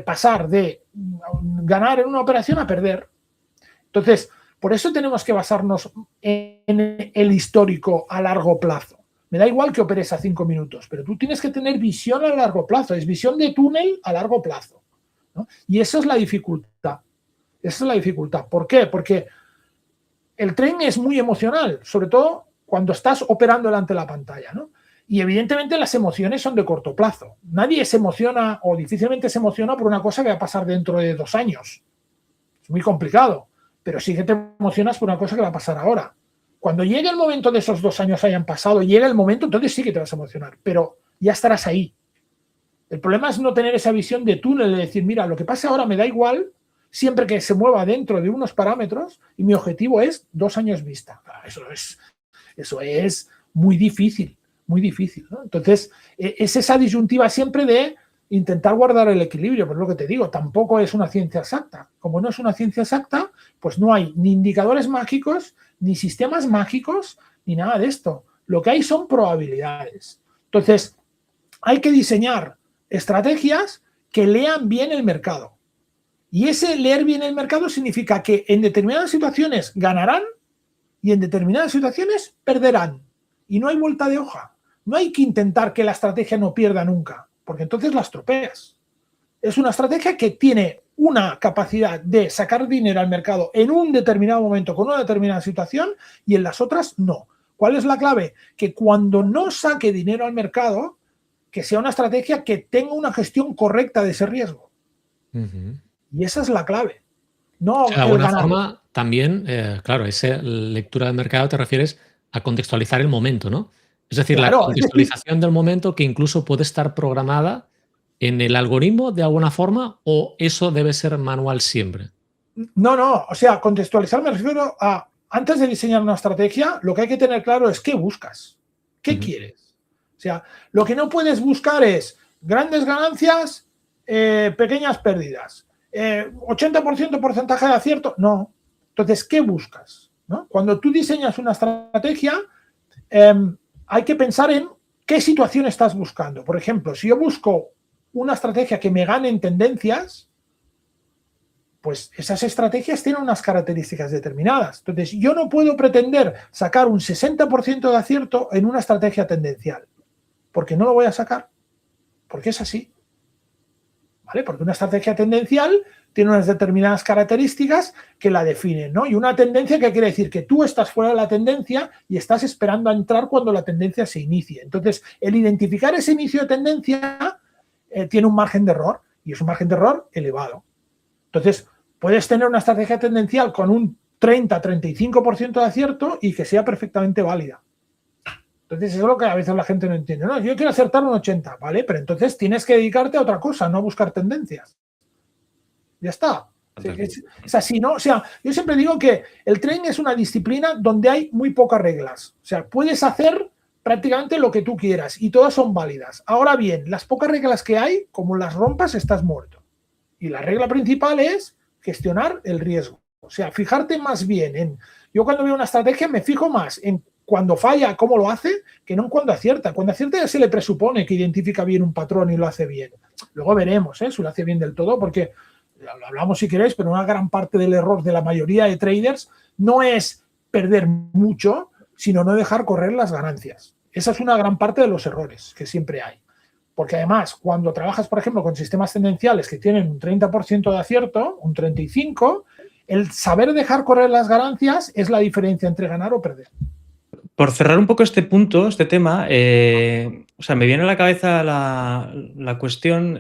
pasar de ganar en una operación a perder. Entonces, por eso tenemos que basarnos en el histórico a largo plazo. Me da igual que operes a 5 minutos, pero tú tienes que tener visión a largo plazo, es visión de túnel a largo plazo, ¿no? Y esa es la dificultad. Esa es la dificultad. ¿Por qué? Porque el trading es muy emocional, sobre todo cuando estás operando delante de la pantalla, ¿no? Y evidentemente las emociones son de corto plazo. Nadie se emociona o difícilmente se emociona por una cosa que va a pasar dentro de 2 años. Es muy complicado, pero sí que te emocionas por una cosa que va a pasar ahora. Cuando llegue el momento de esos 2 años hayan pasado, llega el momento, entonces sí que te vas a emocionar, pero ya estarás ahí. El problema es no tener esa visión de túnel, de decir, mira, lo que pasa ahora me da igual, siempre que se mueva dentro de unos parámetros y mi objetivo es 2 años vista. Eso es muy difícil, ¿no? Entonces, es esa disyuntiva siempre de intentar guardar el equilibrio, pero es lo que te digo, tampoco es una ciencia exacta. Como no es una ciencia exacta, pues no hay ni indicadores mágicos, ni sistemas mágicos, ni nada de esto. Lo que hay son probabilidades. Entonces, hay que diseñar estrategias que lean bien el mercado. Y ese leer bien el mercado significa que en determinadas situaciones ganarán y en determinadas situaciones perderán. Y no hay vuelta de hoja. No hay que intentar que la estrategia no pierda nunca, porque entonces la estropeas. Es una estrategia que tiene una capacidad de sacar dinero al mercado en un determinado momento con una determinada situación y en las otras no. ¿Cuál es la clave? Que cuando no saque dinero al mercado, que sea una estrategia que tenga una gestión correcta de ese riesgo. Y esa es la clave. No, o sea, de alguna forma, también, claro, esa lectura del mercado te refieres a contextualizar el momento, ¿no? Es decir, claro, la contextualización del momento que incluso puede estar programada en el algoritmo de alguna forma, o eso debe ser manual siempre. No, o sea, contextualizar me refiero a, antes de diseñar una estrategia, lo que hay que tener claro es qué buscas, qué quieres. O sea, lo que no puedes buscar es grandes ganancias, pequeñas pérdidas, 80% porcentaje de acierto, no. Entonces, ¿qué buscas? ¿No? Cuando tú diseñas una estrategia, hay que pensar en qué situación estás buscando. Por ejemplo, si yo busco una estrategia que me gane en tendencias, pues esas estrategias tienen unas características determinadas. Entonces, yo no puedo pretender sacar un 60% de acierto en una estrategia tendencial, porque no lo voy a sacar, porque es así. ¿Vale? Porque una estrategia tendencial tiene unas determinadas características que la definen, ¿no? Y una tendencia que quiere decir que tú estás fuera de la tendencia y estás esperando a entrar cuando la tendencia se inicie. Entonces, el identificar ese inicio de tendencia tiene un margen de error y es un margen de error elevado. Entonces, puedes tener una estrategia tendencial con un 30-35% de acierto y que sea perfectamente válida. Entonces, eso es lo que a veces la gente no entiende. No, yo quiero acertar un 80, ¿vale? Pero entonces tienes que dedicarte a otra cosa, no a buscar tendencias. Ya está. Es así, ¿no? O sea, yo siempre digo que el trading es una disciplina donde hay muy pocas reglas. O sea, puedes hacer prácticamente lo que tú quieras y todas son válidas. Ahora bien, las pocas reglas que hay, como las rompas, estás muerto. Y la regla principal es gestionar el riesgo. O sea, fijarte más bien en... Yo cuando veo una estrategia me fijo más en cuando falla, cómo lo hace, que no en cuando acierta. Cuando acierta ya se le presupone que identifica bien un patrón y lo hace bien. Luego veremos si lo hace bien del todo, porque lo hablamos si queréis, pero una gran parte del error de la mayoría de traders no es perder mucho, sino no dejar correr las ganancias. Esa es una gran parte de los errores que siempre hay. Porque además, cuando trabajas, por ejemplo, con sistemas tendenciales que tienen un 30% de acierto, un 35%, el saber dejar correr las ganancias es la diferencia entre ganar o perder. Por cerrar un poco este punto, este tema, o sea, me viene a la cabeza la cuestión,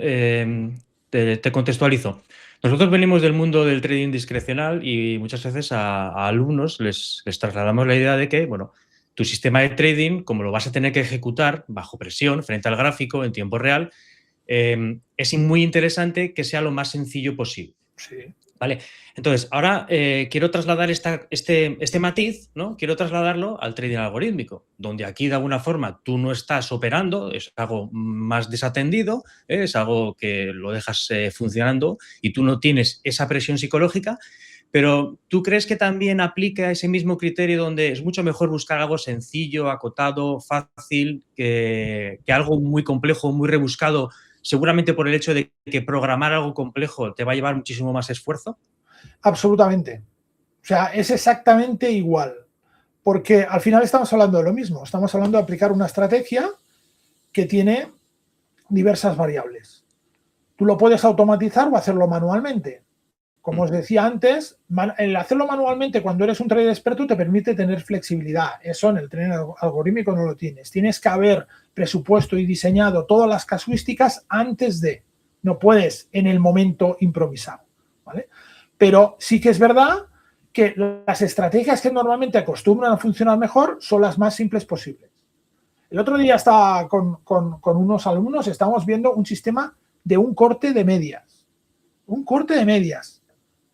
te contextualizo. Nosotros venimos del mundo del trading discrecional y muchas veces a alumnos les trasladamos la idea de que, bueno, tu sistema de trading, como lo vas a tener que ejecutar bajo presión, frente al gráfico, en tiempo real, es muy interesante que sea lo más sencillo posible. Sí. Vale, entonces ahora quiero trasladar este matiz, ¿no? Quiero trasladarlo al trading algorítmico, donde aquí de alguna forma tú no estás operando, es algo más desatendido, es algo que lo dejas funcionando y tú no tienes esa presión psicológica, pero ¿tú crees que también aplica ese mismo criterio donde es mucho mejor buscar algo sencillo, acotado, fácil, que algo muy complejo, muy rebuscado? Seguramente por el hecho de que programar algo complejo te va a llevar muchísimo más esfuerzo. Absolutamente. O sea, es exactamente igual. Porque al final estamos hablando de lo mismo. Estamos hablando de aplicar una estrategia que tiene diversas variables. Tú lo puedes automatizar o hacerlo manualmente. Como os decía antes, el hacerlo manualmente cuando eres un trader experto te permite tener flexibilidad. Eso en el trading algorítmico no lo tienes. Tienes que haber presupuesto y diseñado todas las casuísticas antes de. No puedes en el momento improvisar, ¿vale? Pero sí que es verdad que las estrategias que normalmente acostumbran a funcionar mejor son las más simples posibles. El otro día estaba con unos alumnos, estábamos viendo un sistema de un corte de medias. Un corte de medias.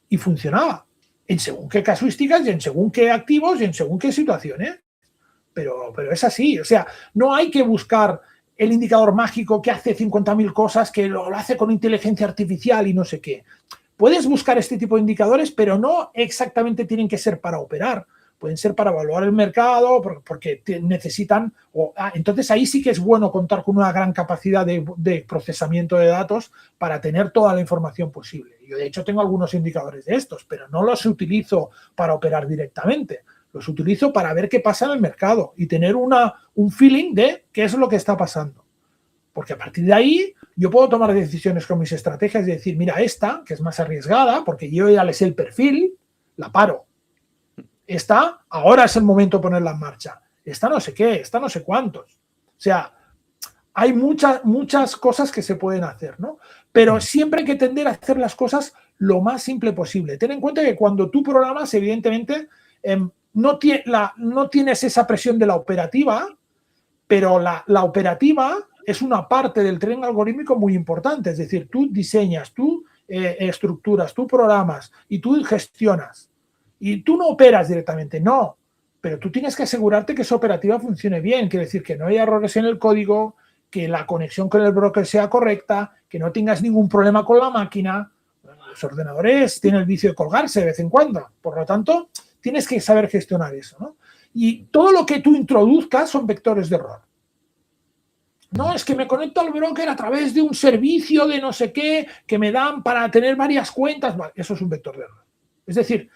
Y funcionaba en según qué casuísticas y en según qué activos y en según qué situaciones. Pero es así. O sea, no hay que buscar el indicador mágico que hace 50.000 cosas, que lo hace con inteligencia artificial y no sé qué. Puedes buscar este tipo de indicadores, pero no exactamente tienen que ser para operar. Pueden ser para evaluar el mercado, porque necesitan... entonces ahí sí que es bueno contar con una gran capacidad de procesamiento de datos para tener toda la información posible. Yo de hecho tengo algunos indicadores de estos, pero no los utilizo para operar directamente. Los utilizo para ver qué pasa en el mercado y tener un feeling de qué es lo que está pasando. Porque a partir de ahí yo puedo tomar decisiones con mis estrategias y decir, mira, esta, que es más arriesgada, porque yo ya le sé el perfil, la paro. Esta, ahora es el momento de ponerla en marcha. Esta no sé qué, esta no sé cuántos. O sea, hay muchas cosas que se pueden hacer, ¿no? Pero siempre hay que tender a hacer las cosas lo más simple posible. Ten en cuenta que cuando tú programas, evidentemente, no tienes esa presión de la operativa, pero la operativa es una parte del trading algorítmico muy importante. Es decir, tú diseñas, tú estructuras, tú programas y tú gestionas. Y tú no operas directamente, no. Pero tú tienes que asegurarte que esa operativa funcione bien. Quiere decir que no haya errores en el código, que la conexión con el broker sea correcta, que no tengas ningún problema con la máquina. Los ordenadores tienen el vicio de colgarse de vez en cuando. Por lo tanto, tienes que saber gestionar eso, ¿no? Y todo lo que tú introduzcas son vectores de error. No, es que me conecto al broker a través de un servicio de no sé qué que me dan para tener varias cuentas. Vale, eso es un vector de error. Es decir,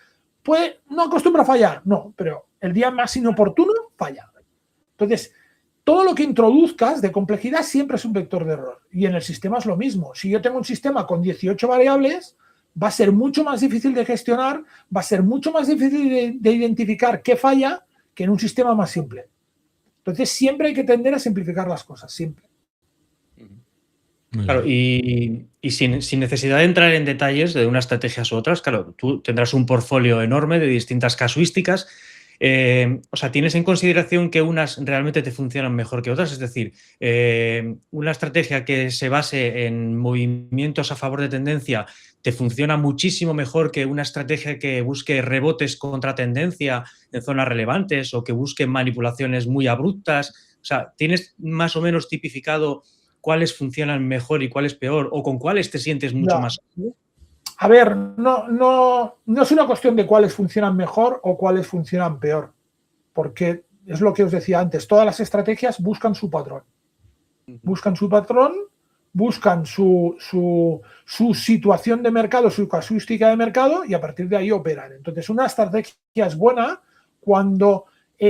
no acostumbra a fallar, no, pero el día más inoportuno falla. Entonces, todo lo que introduzcas de complejidad siempre es un vector de error. Y en el sistema es lo mismo. Si yo tengo un sistema con 18 variables, va a ser mucho más difícil de gestionar, va a ser mucho más difícil de identificar qué falla que en un sistema más simple. Entonces, siempre hay que tender a simplificar las cosas, siempre. Claro, y sin necesidad de entrar en detalles de unas estrategias u otras, claro, tú tendrás un portfolio enorme de distintas casuísticas. O sea, ¿tienes en consideración que unas realmente te funcionan mejor que otras? Es decir, una estrategia que se base en movimientos a favor de tendencia te funciona muchísimo mejor que una estrategia que busque rebotes contra tendencia en zonas relevantes o que busque manipulaciones muy abruptas. O sea, ¿tienes más o menos tipificado cuáles funcionan mejor y cuáles peor, o con cuáles te sientes mucho más? A ver, no es una cuestión de cuáles funcionan mejor o cuáles funcionan peor, porque es lo que os decía antes, todas las estrategias buscan su patrón. Buscan su patrón, buscan su situación de mercado, su casuística de mercado, y a partir de ahí operan. Entonces, una estrategia es buena cuando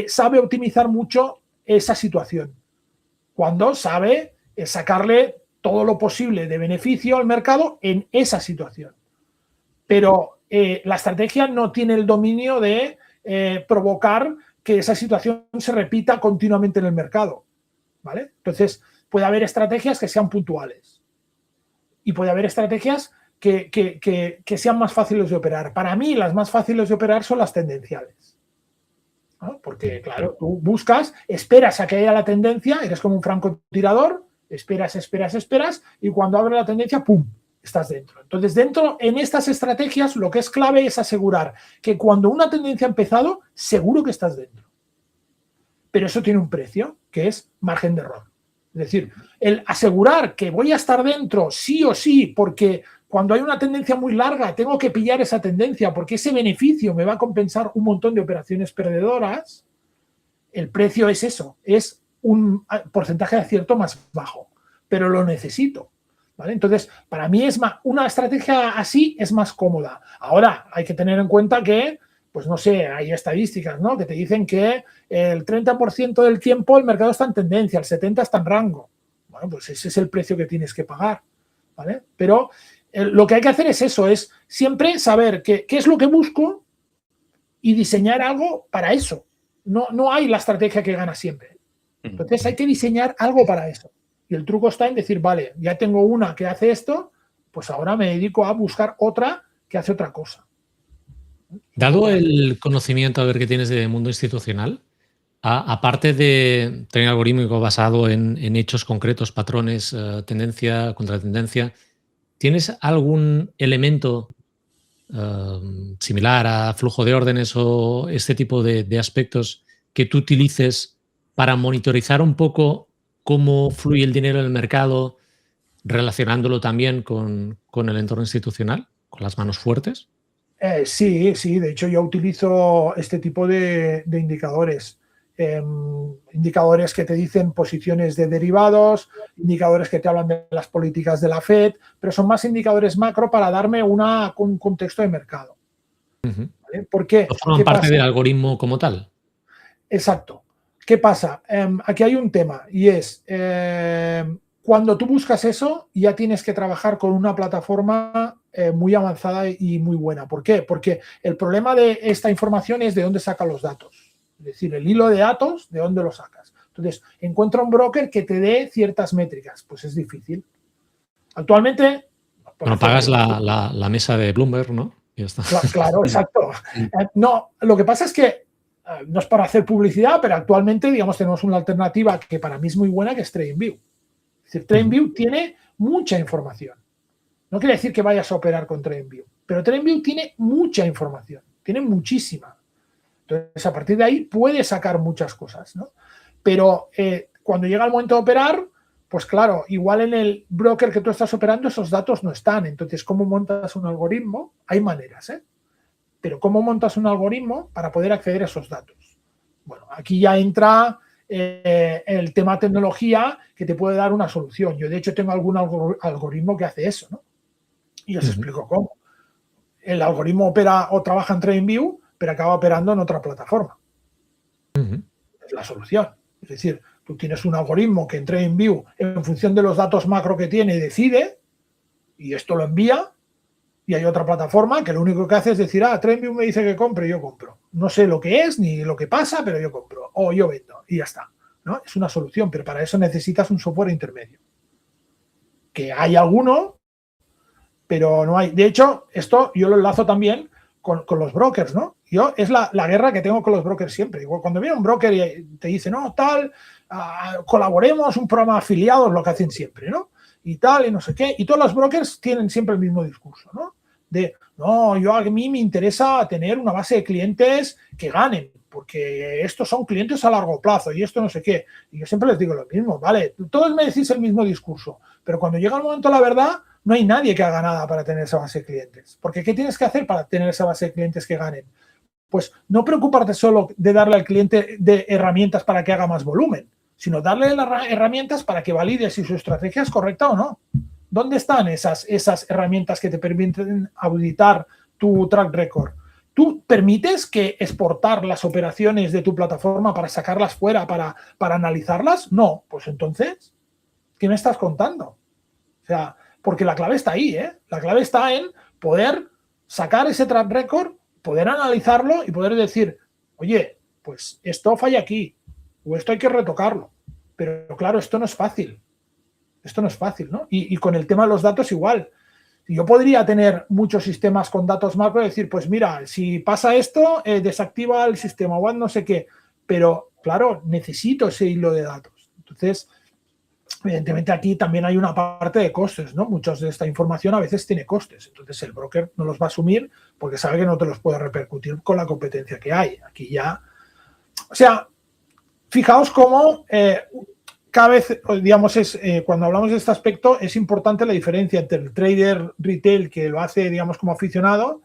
sabe optimizar mucho esa situación, cuando sabe sacarle todo lo posible de beneficio al mercado en esa situación. Pero la estrategia no tiene el dominio de provocar que esa situación se repita continuamente en el mercado, ¿vale? Entonces, puede haber estrategias que sean puntuales y puede haber estrategias que sean más fáciles de operar. Para mí, las más fáciles de operar son las tendenciales, ¿no? Porque, claro, tú buscas, esperas a que haya la tendencia, eres como un francotirador, esperas, y cuando abre la tendencia, ¡pum!, estás dentro. Entonces, dentro, en estas estrategias, lo que es clave es asegurar que cuando una tendencia ha empezado, seguro que estás dentro. Pero eso tiene un precio, que es margen de error. Es decir, el asegurar que voy a estar dentro sí o sí, porque cuando hay una tendencia muy larga tengo que pillar esa tendencia, porque ese beneficio me va a compensar un montón de operaciones perdedoras, el precio es eso, es un porcentaje de acierto más bajo, pero lo necesito. ¿Vale? Entonces, para mí es más, una estrategia así es más cómoda. Ahora, hay que tener en cuenta que, pues no sé, hay estadísticas, ¿no?, que te dicen que el 30% del tiempo el mercado está en tendencia, el 70% está en rango. Bueno, pues ese es el precio que tienes que pagar, ¿vale? Pero lo que hay que hacer es eso, es siempre saber qué es lo que busco y diseñar algo para eso. No hay la estrategia que gana siempre. Entonces hay que diseñar algo para eso. Y el truco está en decir, vale, ya tengo una que hace esto, pues ahora me dedico a buscar otra que hace otra cosa. Dado el conocimiento, a ver, que tienes de mundo institucional, aparte de tener algorítmico basado en hechos concretos, patrones, tendencia, contratendencia, ¿tienes algún elemento similar a flujo de órdenes o este tipo de aspectos que tú utilices para monitorizar un poco cómo fluye el dinero en el mercado, relacionándolo también con el entorno institucional, con las manos fuertes? Sí, de hecho yo utilizo este tipo de indicadores. Indicadores que te dicen posiciones de derivados, indicadores que te hablan de las políticas de la Fed, pero son más indicadores macro para darme un contexto de mercado. ¿Vale? ¿Por qué? ¿No forman parte del algoritmo como tal? Exacto. ¿Qué pasa? Aquí hay un tema y es cuando tú buscas eso ya tienes que trabajar con una plataforma muy avanzada y muy buena. ¿Por qué? Porque el problema de esta información es de dónde sacan los datos. Es decir, el hilo de datos, ¿de dónde lo sacas? Entonces, encuentra un broker que te dé ciertas métricas. Pues es difícil. Actualmente... Bueno, pagas la mesa de Bloomberg, ¿no? Ya está. Claro, exacto. No, lo que pasa es que no es para hacer publicidad, pero actualmente, digamos, tenemos una alternativa que para mí es muy buena, que es TradingView. Es decir, TradingView tiene mucha información. No quiere decir que vayas a operar con TradingView, pero TradingView tiene mucha información, tiene muchísima. Entonces, a partir de ahí puedes sacar muchas cosas, ¿no? Pero cuando llega el momento de operar, pues claro, igual en el broker que tú estás operando esos datos no están. Entonces, ¿cómo montas un algoritmo? Hay maneras, ¿eh? Pero ¿cómo montas un algoritmo para poder acceder a esos datos? Bueno, aquí ya entra el tema tecnología que te puede dar una solución. Yo, de hecho, tengo algún algoritmo que hace eso, ¿no? Y os explico cómo. El algoritmo opera o trabaja en TradingView, pero acaba operando en otra plataforma. Es la solución. Es decir, tú tienes un algoritmo que en TradingView, en función de los datos macro que tiene, decide, y esto lo envía, y hay otra plataforma que lo único que hace es decir, TradingView me dice que compre, yo compro. No sé lo que es ni lo que pasa, pero yo compro. O yo vendo, y ya está, ¿no? Es una solución, pero para eso necesitas un software intermedio. Que hay alguno, pero no hay. De hecho, esto yo lo enlazo también con los brokers, ¿no? Yo es la guerra que tengo con los brokers siempre. Igual cuando viene un broker y te dice, no, tal, colaboremos, un programa de afiliados, lo que hacen siempre, ¿no? Y tal, y no sé qué. Y todos los brokers tienen siempre el mismo discurso, ¿no? De, no, a mí me interesa tener una base de clientes que ganen, porque estos son clientes a largo plazo y esto no sé qué. Y yo siempre les digo lo mismo, ¿vale? Todos me decís el mismo discurso, pero cuando llega el momento de la verdad, no hay nadie que haga nada para tener esa base de clientes. Porque ¿qué tienes que hacer para tener esa base de clientes que ganen? Pues no preocuparte solo de darle al cliente de herramientas para que haga más volumen, sino darle las herramientas para que valide si su estrategia es correcta o no. ¿Dónde están esas herramientas que te permiten auditar tu track record? ¿Tú permites que exportar las operaciones de tu plataforma para sacarlas fuera, para analizarlas? No. Pues entonces, ¿qué me estás contando? O sea, porque la clave está ahí, ¿eh? La clave está en poder sacar ese track record, poder analizarlo y poder decir, oye, pues esto falla aquí o esto hay que retocarlo. Pero claro, esto no es fácil. Esto no es fácil, ¿no? Y con el tema de los datos igual. Yo podría tener muchos sistemas con datos macro y decir, pues mira, si pasa esto, desactiva el sistema o no sé qué. Pero claro, necesito ese hilo de datos. Entonces, evidentemente aquí también hay una parte de costes, ¿no? Muchas de esta información a veces tiene costes, entonces el broker no los va a asumir porque sabe que no te los puede repercutir con la competencia que hay. Aquí ya, o sea, fijaos cómo cada vez, digamos, cuando hablamos de este aspecto es importante la diferencia entre el trader retail que lo hace, digamos, como aficionado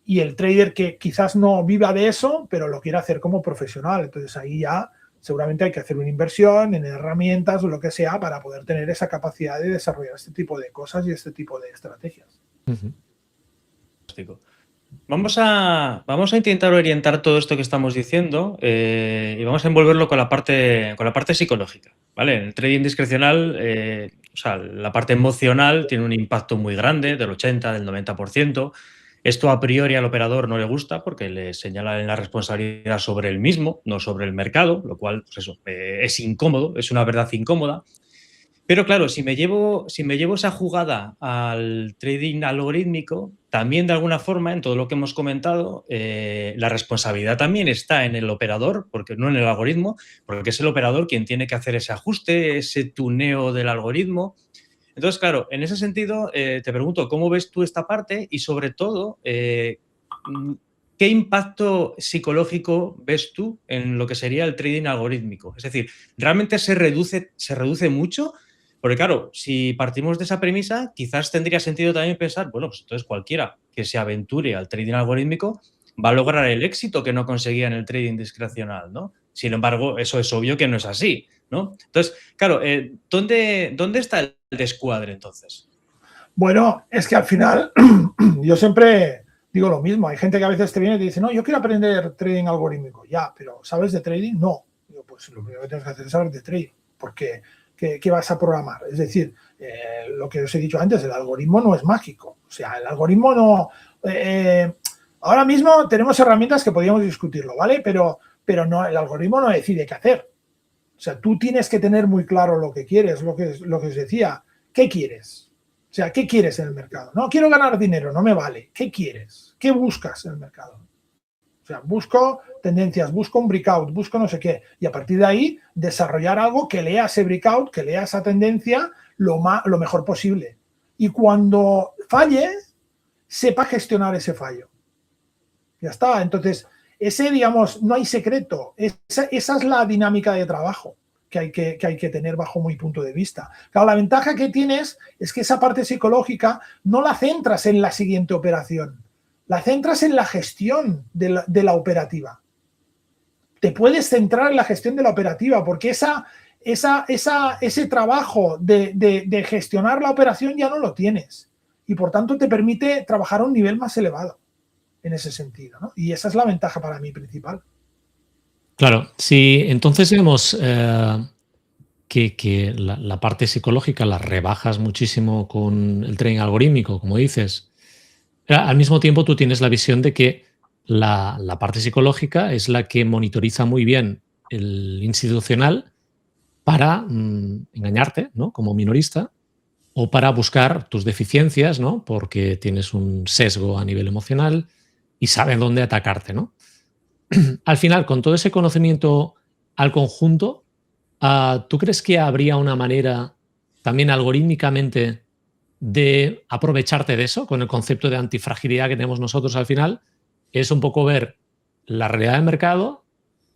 y el trader que quizás no viva de eso, pero lo quiere hacer como profesional. Entonces ahí ya seguramente hay que hacer una inversión en herramientas o lo que sea para poder tener esa capacidad de desarrollar este tipo de cosas y este tipo de estrategias. Vamos a intentar orientar todo esto que estamos diciendo y vamos a envolverlo con la parte psicológica, ¿vale? En el trading discrecional, o sea, la parte emocional tiene un impacto muy grande, del 80, del 90%. Esto a priori al operador no le gusta porque le señalan la responsabilidad sobre él mismo, no sobre el mercado, lo cual, pues eso, es incómodo, es una verdad incómoda. Pero claro, si me llevo esa jugada al trading algorítmico, también de alguna forma, en todo lo que hemos comentado, la responsabilidad también está en el operador, porque no en el algoritmo, porque es el operador quien tiene que hacer ese ajuste, ese tuneo del algoritmo. Entonces, claro, en ese sentido, te pregunto, ¿cómo ves tú esta parte? Y sobre todo, ¿qué impacto psicológico ves tú en lo que sería el trading algorítmico? Es decir, ¿realmente se reduce mucho? Porque claro, si partimos de esa premisa, quizás tendría sentido también pensar, bueno, pues entonces cualquiera que se aventure al trading algorítmico va a lograr el éxito que no conseguía en el trading discrecional, ¿no? Sin embargo, eso es obvio que no es así, ¿no? Entonces, claro, ¿dónde está el descuadre entonces? Bueno, es que al final yo siempre digo lo mismo. Hay gente que a veces te viene y te dice, no, yo quiero aprender trading algorítmico. Ya, pero ¿sabes de trading? No. Digo, pues lo primero que tienes que hacer es saber de trading. Porque ¿qué vas a programar? Es decir, lo que os he dicho antes, el algoritmo no es mágico. O sea, el algoritmo no... ahora mismo tenemos herramientas que podríamos discutirlo, ¿vale? Pero no, el algoritmo no decide qué hacer. O sea, tú tienes que tener muy claro lo que quieres, lo que os decía. ¿Qué quieres? O sea, ¿qué quieres en el mercado? No quiero ganar dinero, no me vale. ¿Qué quieres? ¿Qué buscas en el mercado? O sea, busco tendencias, busco un breakout, busco no sé qué. Y a partir de ahí, desarrollar algo que lea ese breakout, que lea esa tendencia lo mejor posible. Y cuando falle, sepa gestionar ese fallo. Ya está. Entonces, digamos, no hay secreto. Esa es la dinámica de trabajo que hay que tener bajo mi punto de vista. Claro, la ventaja que tienes es que esa parte psicológica no la centras en la siguiente operación, la centras en la gestión de la operativa. Te puedes centrar en la gestión de la operativa porque ese trabajo de gestionar la operación ya no lo tienes y por tanto te permite trabajar a un nivel más elevado en ese sentido, ¿no? Y esa es la ventaja para mí principal. Claro, si entonces vemos que la parte psicológica la rebajas muchísimo con el trading algorítmico, como dices, al mismo tiempo tú tienes la visión de que la parte psicológica es la que monitoriza muy bien el institucional para engañarte, ¿no? Como minorista, o para buscar tus deficiencias, ¿no? Porque tienes un sesgo a nivel emocional y sabe dónde atacarte, ¿no? Al final, con todo ese conocimiento al conjunto, ¿tú crees que habría una manera también algorítmicamente de aprovecharte de eso, con el concepto de antifragilidad que tenemos nosotros al final? Es un poco ver la realidad del mercado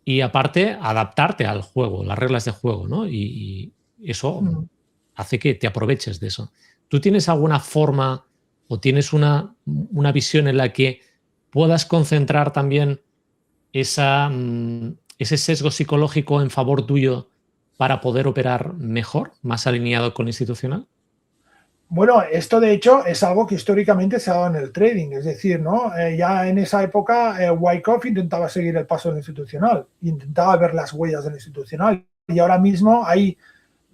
y aparte adaptarte al juego, las reglas de juego, ¿no? Y eso hace que te aproveches de eso. ¿Tú tienes alguna forma o tienes una visión en la que puedas concentrar también ese sesgo psicológico en favor tuyo para poder operar mejor, más alineado con lo institucional? Bueno, esto de hecho es algo que históricamente se ha dado en el trading, es decir, ¿no? Ya en esa época Wyckoff intentaba seguir el paso del institucional, intentaba ver las huellas del institucional y ahora mismo hay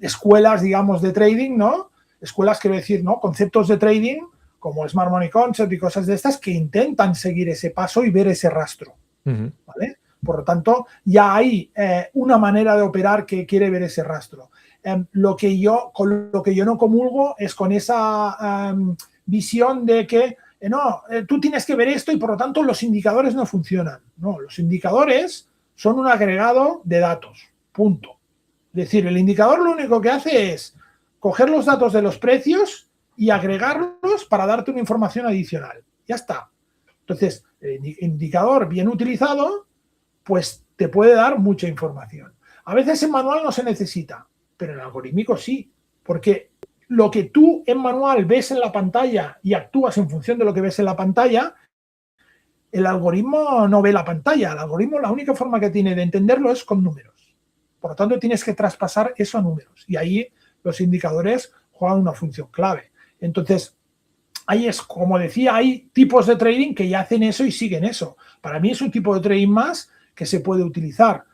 escuelas, digamos, de trading, ¿no? Escuelas, quiero decir, ¿no? Conceptos de trading como Smart Money Concept y cosas de estas que intentan seguir ese paso y ver ese rastro, ¿vale? Por lo tanto, ya hay una manera de operar que quiere ver ese rastro. Con lo que yo no comulgo es con esa visión de que tú tienes que ver esto y por lo tanto los indicadores no funcionan. No, los indicadores son un agregado de datos, punto. decir, el indicador lo único que hace es coger los datos de los precios y agregarlos para darte una información adicional. Ya está. Entonces, el indicador bien utilizado, pues te puede dar mucha información. A veces en manual no se necesita, pero en algorítmico sí, porque lo que tú en manual ves en la pantalla y actúas en función de lo que ves en la pantalla, el algoritmo no ve la pantalla. El algoritmo, la única forma que tiene de entenderlo es con números. Por lo tanto, tienes que traspasar eso a números. Y ahí los indicadores juegan una función clave. Entonces, ahí es, como decía, hay tipos de trading que ya hacen eso y siguen eso. Para mí es un tipo de trading más que se puede utilizar.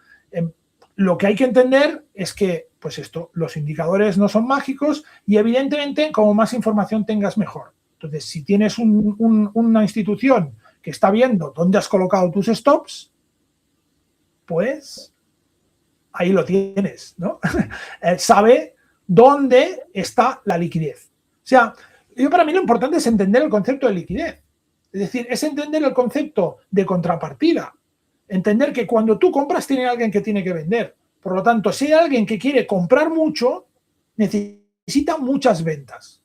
Lo que hay que entender es que, pues esto, los indicadores no son mágicos y evidentemente como más información tengas mejor. Entonces, si tienes una institución que está viendo dónde has colocado tus stops, pues ahí lo tienes, ¿no? Sabe dónde está la liquidez. O sea, para mí lo importante es entender el concepto de liquidez. Es decir, es entender el concepto de contrapartida. Entender que cuando tú compras tiene alguien que tiene que vender. Por lo tanto, si hay alguien que quiere comprar mucho, necesita muchas ventas.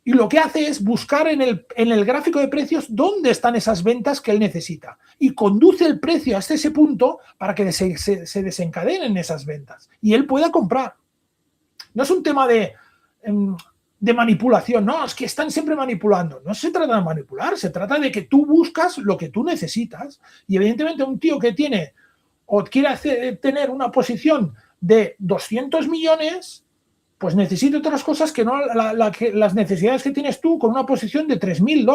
Y lo que hace es buscar en el gráfico de precios dónde están esas ventas que él necesita. Y conduce el precio hasta ese punto para que se desencadenen esas ventas. Y él pueda comprar. No es un tema de manipulación. No, es que están siempre manipulando. No se trata de manipular, se trata de que tú buscas lo que tú necesitas. Y evidentemente un tío que tiene o quiere tener una posición de 200 millones, pues necesita otras cosas que no las necesidades que tienes tú con una posición de $3.000.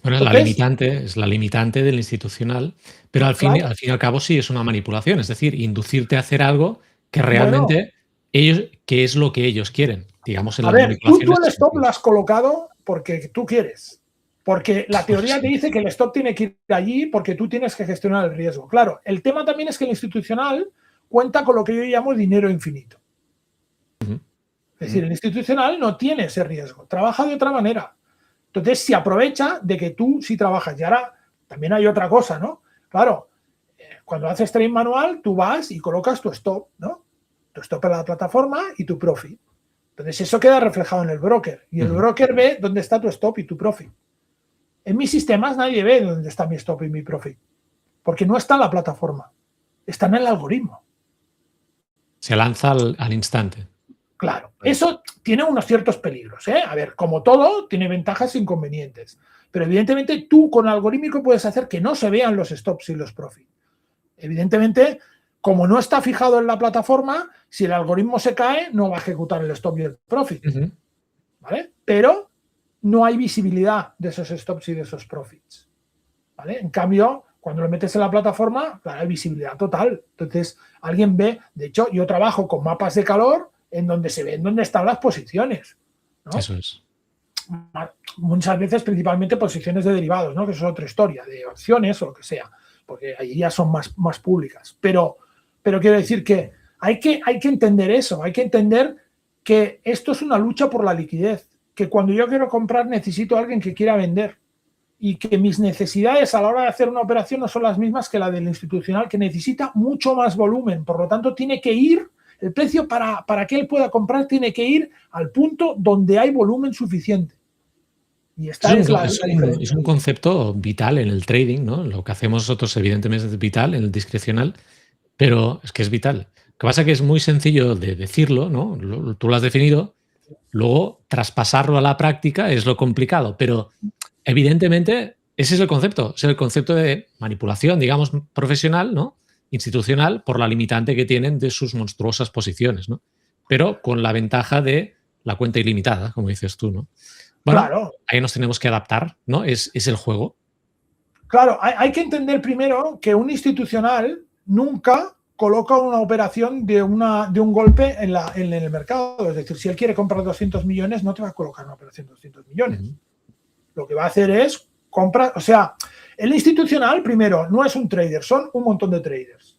Bueno, es la limitante del institucional, pero al fin y al cabo sí es una manipulación, es decir, inducirte a hacer algo que realmente que es lo que ellos quieren, digamos. A ver, tú el stop lo has colocado porque tú quieres, porque la teoría te dice que el stop tiene que ir allí porque tú tienes que gestionar el riesgo. Claro, el tema también es que el institucional cuenta con lo que yo llamo dinero infinito. Es decir, el institucional no tiene ese riesgo, trabaja de otra manera. Entonces, se aprovecha de que tú sí trabajas. Y ahora también hay otra cosa, ¿no? Claro, cuando haces trading manual, tú vas y colocas tu stop, ¿no? Tu stop en la plataforma y tu profit. Entonces, eso queda reflejado en el broker. Y el broker ve dónde está tu stop y tu profit. En mis sistemas nadie ve dónde está mi stop y mi profit. Porque no está en la plataforma. Está en el algoritmo. Se lanza al instante. Claro, eso tiene unos ciertos peligros, ¿eh? A ver, como todo, tiene ventajas e inconvenientes. Pero evidentemente tú con algorítmico puedes hacer que no se vean los stops y los profits. Evidentemente, como no está fijado en la plataforma, si el algoritmo se cae, no va a ejecutar el stop y el profit. ¿Vale? Pero no hay visibilidad de esos stops y de esos profits. ¿Vale? En cambio, cuando lo metes en la plataforma, claro, hay visibilidad total. Entonces, alguien ve, de hecho, yo trabajo con mapas de calor en donde se ven dónde están las posiciones, ¿no? Eso es. Muchas veces, principalmente, posiciones de derivados, ¿no? Que eso es otra historia, de opciones o lo que sea, porque ahí ya son más públicas. Pero quiero decir que hay que entender eso, hay que entender que esto es una lucha por la liquidez, que cuando yo quiero comprar necesito a alguien que quiera vender y que mis necesidades a la hora de hacer una operación no son las mismas que la del institucional, que necesita mucho más volumen. Por lo tanto, tiene que ir, el precio para que él pueda comprar tiene que ir al punto donde hay volumen suficiente. Y esta es la diferencia. Es un concepto vital en el trading, ¿no? Lo que hacemos nosotros, evidentemente, es vital en el discrecional, pero es que es vital. Lo que pasa es que es muy sencillo de decirlo, ¿no? Tú lo has definido, luego traspasarlo a la práctica es lo complicado, pero evidentemente ese es el concepto de manipulación, digamos, profesional, ¿no? Institucional, por la limitante que tienen de sus monstruosas posiciones, ¿no? Pero con la ventaja de la cuenta ilimitada, como dices tú, ¿no? Bueno, claro. Ahí nos tenemos que adaptar, ¿no? Es el juego. Claro, hay que entender primero que un institucional nunca coloca una operación de un golpe en el mercado. Es decir, si él quiere comprar 200 millones, no te va a colocar una operación de 200 millones. Lo que va a hacer es comprar, o sea, el institucional, primero, no es un trader, son un montón de traders.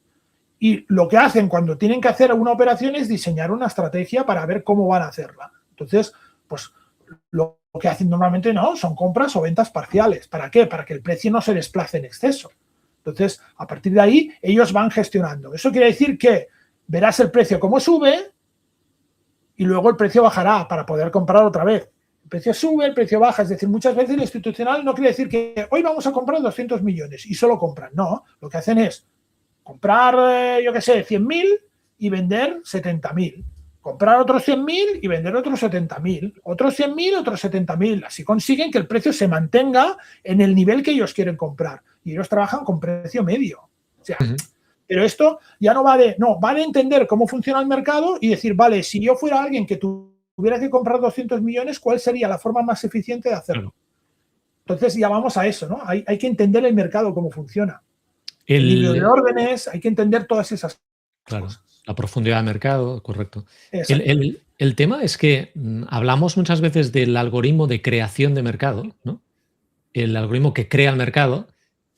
Y lo que hacen cuando tienen que hacer una operación es diseñar una estrategia para ver cómo van a hacerla. Entonces, pues lo que hacen normalmente no, son compras o ventas parciales. ¿Para qué? Para que el precio no se desplace en exceso. Entonces, a partir de ahí, ellos van gestionando. Eso quiere decir que verás el precio como sube y luego el precio bajará para poder comprar otra vez. El precio sube, el precio baja. Es decir, muchas veces el institucional no quiere decir que hoy vamos a comprar 200 millones y solo compran. No, lo que hacen es comprar, yo qué sé, 100.000 y vender 70.000. Comprar otros 100.000 y vender otros 70.000. Otros 100.000, otros 70.000. Así consiguen que el precio se mantenga en el nivel que ellos quieren comprar. Y ellos trabajan con precio medio. O sea, pero esto ya no va de... No, va de entender cómo funciona el mercado y decir, vale, si yo fuera alguien que tuviera que comprar 200 millones, ¿cuál sería la forma más eficiente de hacerlo? Entonces ya vamos a eso, ¿no? Hay que entender el mercado, cómo funciona. El libro de órdenes, hay que entender todas esas cosas. La profundidad de mercado, correcto. El tema es que hablamos muchas veces del algoritmo de creación de mercado, ¿no? El algoritmo que crea el mercado,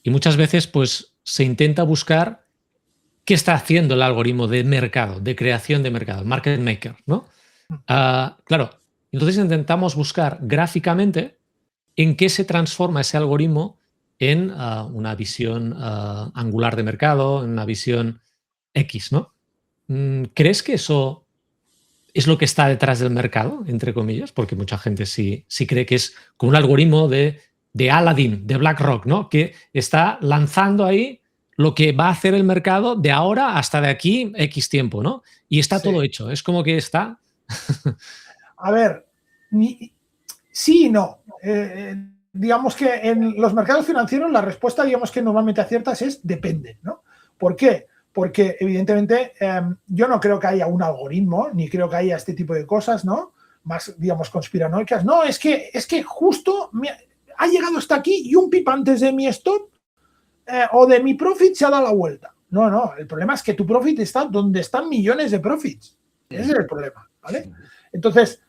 y muchas veces pues se intenta buscar qué está haciendo el algoritmo de mercado, de creación de mercado, market maker, ¿no? Claro, entonces intentamos buscar gráficamente en qué se transforma ese algoritmo en una visión angular de mercado, en una visión X, ¿no? ¿Crees que eso es lo que está detrás del mercado, entre comillas? Porque mucha gente sí cree que es como un algoritmo de Aladdin, de BlackRock, ¿no? Que está lanzando ahí lo que va a hacer el mercado de ahora hasta de aquí X tiempo, ¿no? Y está todo hecho. Es como que está... A ver, sí y no. Digamos que en los mercados financieros la respuesta, digamos que normalmente aciertas es depende, ¿no? ¿Por qué? Porque evidentemente yo no creo que haya un algoritmo, ni creo que haya este tipo de cosas, ¿no? Más, digamos, conspiranoicas. No, es que justo ha llegado hasta aquí y un pip antes de mi stop o de mi profit se ha dado la vuelta. No, el problema es que tu profit está donde están millones de profits. Ese es el problema, ¿vale? Entonces,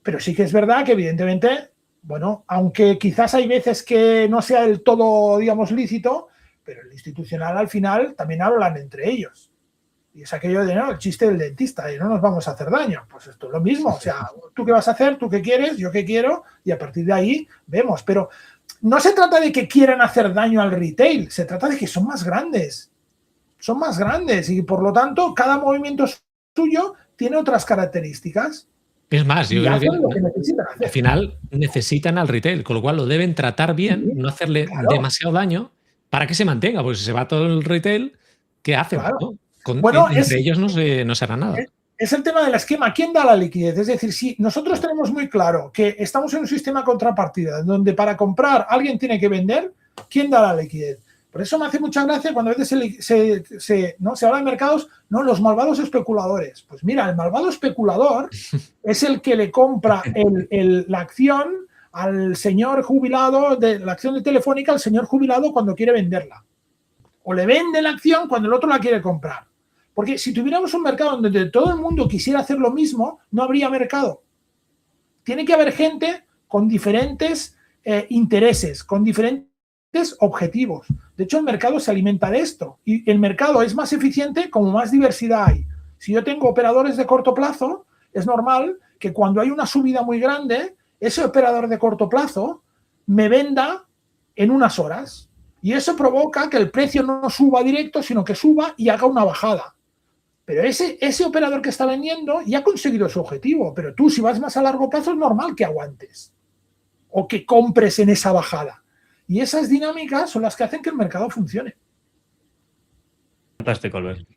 pero sí que es verdad que evidentemente, bueno, aunque quizás hay veces que no sea del todo, digamos, lícito, pero el institucional al final también hablan entre ellos. Y es aquello de, no, el chiste del dentista, de no nos vamos a hacer daño. Pues esto es lo mismo. O sea, ¿tú qué vas a hacer? ¿Tú qué quieres? ¿Yo qué quiero? Y a partir de ahí vemos. Pero no se trata de que quieran hacer daño al retail. Se trata de que son más grandes. Son más grandes y, por lo tanto, cada movimiento suyo tiene otras características. Es más, yo creo que al final necesitan al retail, con lo cual lo deben tratar bien, no hacerle demasiado daño para que se mantenga, porque si se va todo el retail, ¿qué hacen? Claro. ¿No? Bueno, entre ellos no se hará nada. Es el tema del esquema. ¿Quién da la liquidez? Es decir, si nosotros tenemos muy claro que estamos en un sistema contrapartida, donde para comprar alguien tiene que vender, ¿quién da la liquidez? Por eso me hace mucha gracia cuando a veces se habla de mercados, no, los malvados especuladores. Pues mira, el malvado especulador es el que le compra la acción al señor jubilado, la acción de Telefónica al señor jubilado cuando quiere venderla. O le vende la acción cuando el otro la quiere comprar. Porque si tuviéramos un mercado donde todo el mundo quisiera hacer lo mismo, no habría mercado. Tiene que haber gente con diferentes intereses, con diferentes objetivos. De hecho, el mercado se alimenta de esto. Y el mercado es más eficiente como más diversidad hay. Si yo tengo operadores de corto plazo, es normal que cuando hay una subida muy grande, ese operador de corto plazo me venda en unas horas. Y eso provoca que el precio no suba directo, sino que suba y haga una bajada. Pero ese operador que está vendiendo ya ha conseguido su objetivo. Pero tú, si vas más a largo plazo, es normal que aguantes o que compres en esa bajada. Y esas dinámicas son las que hacen que el mercado funcione. Fantástico, Albert.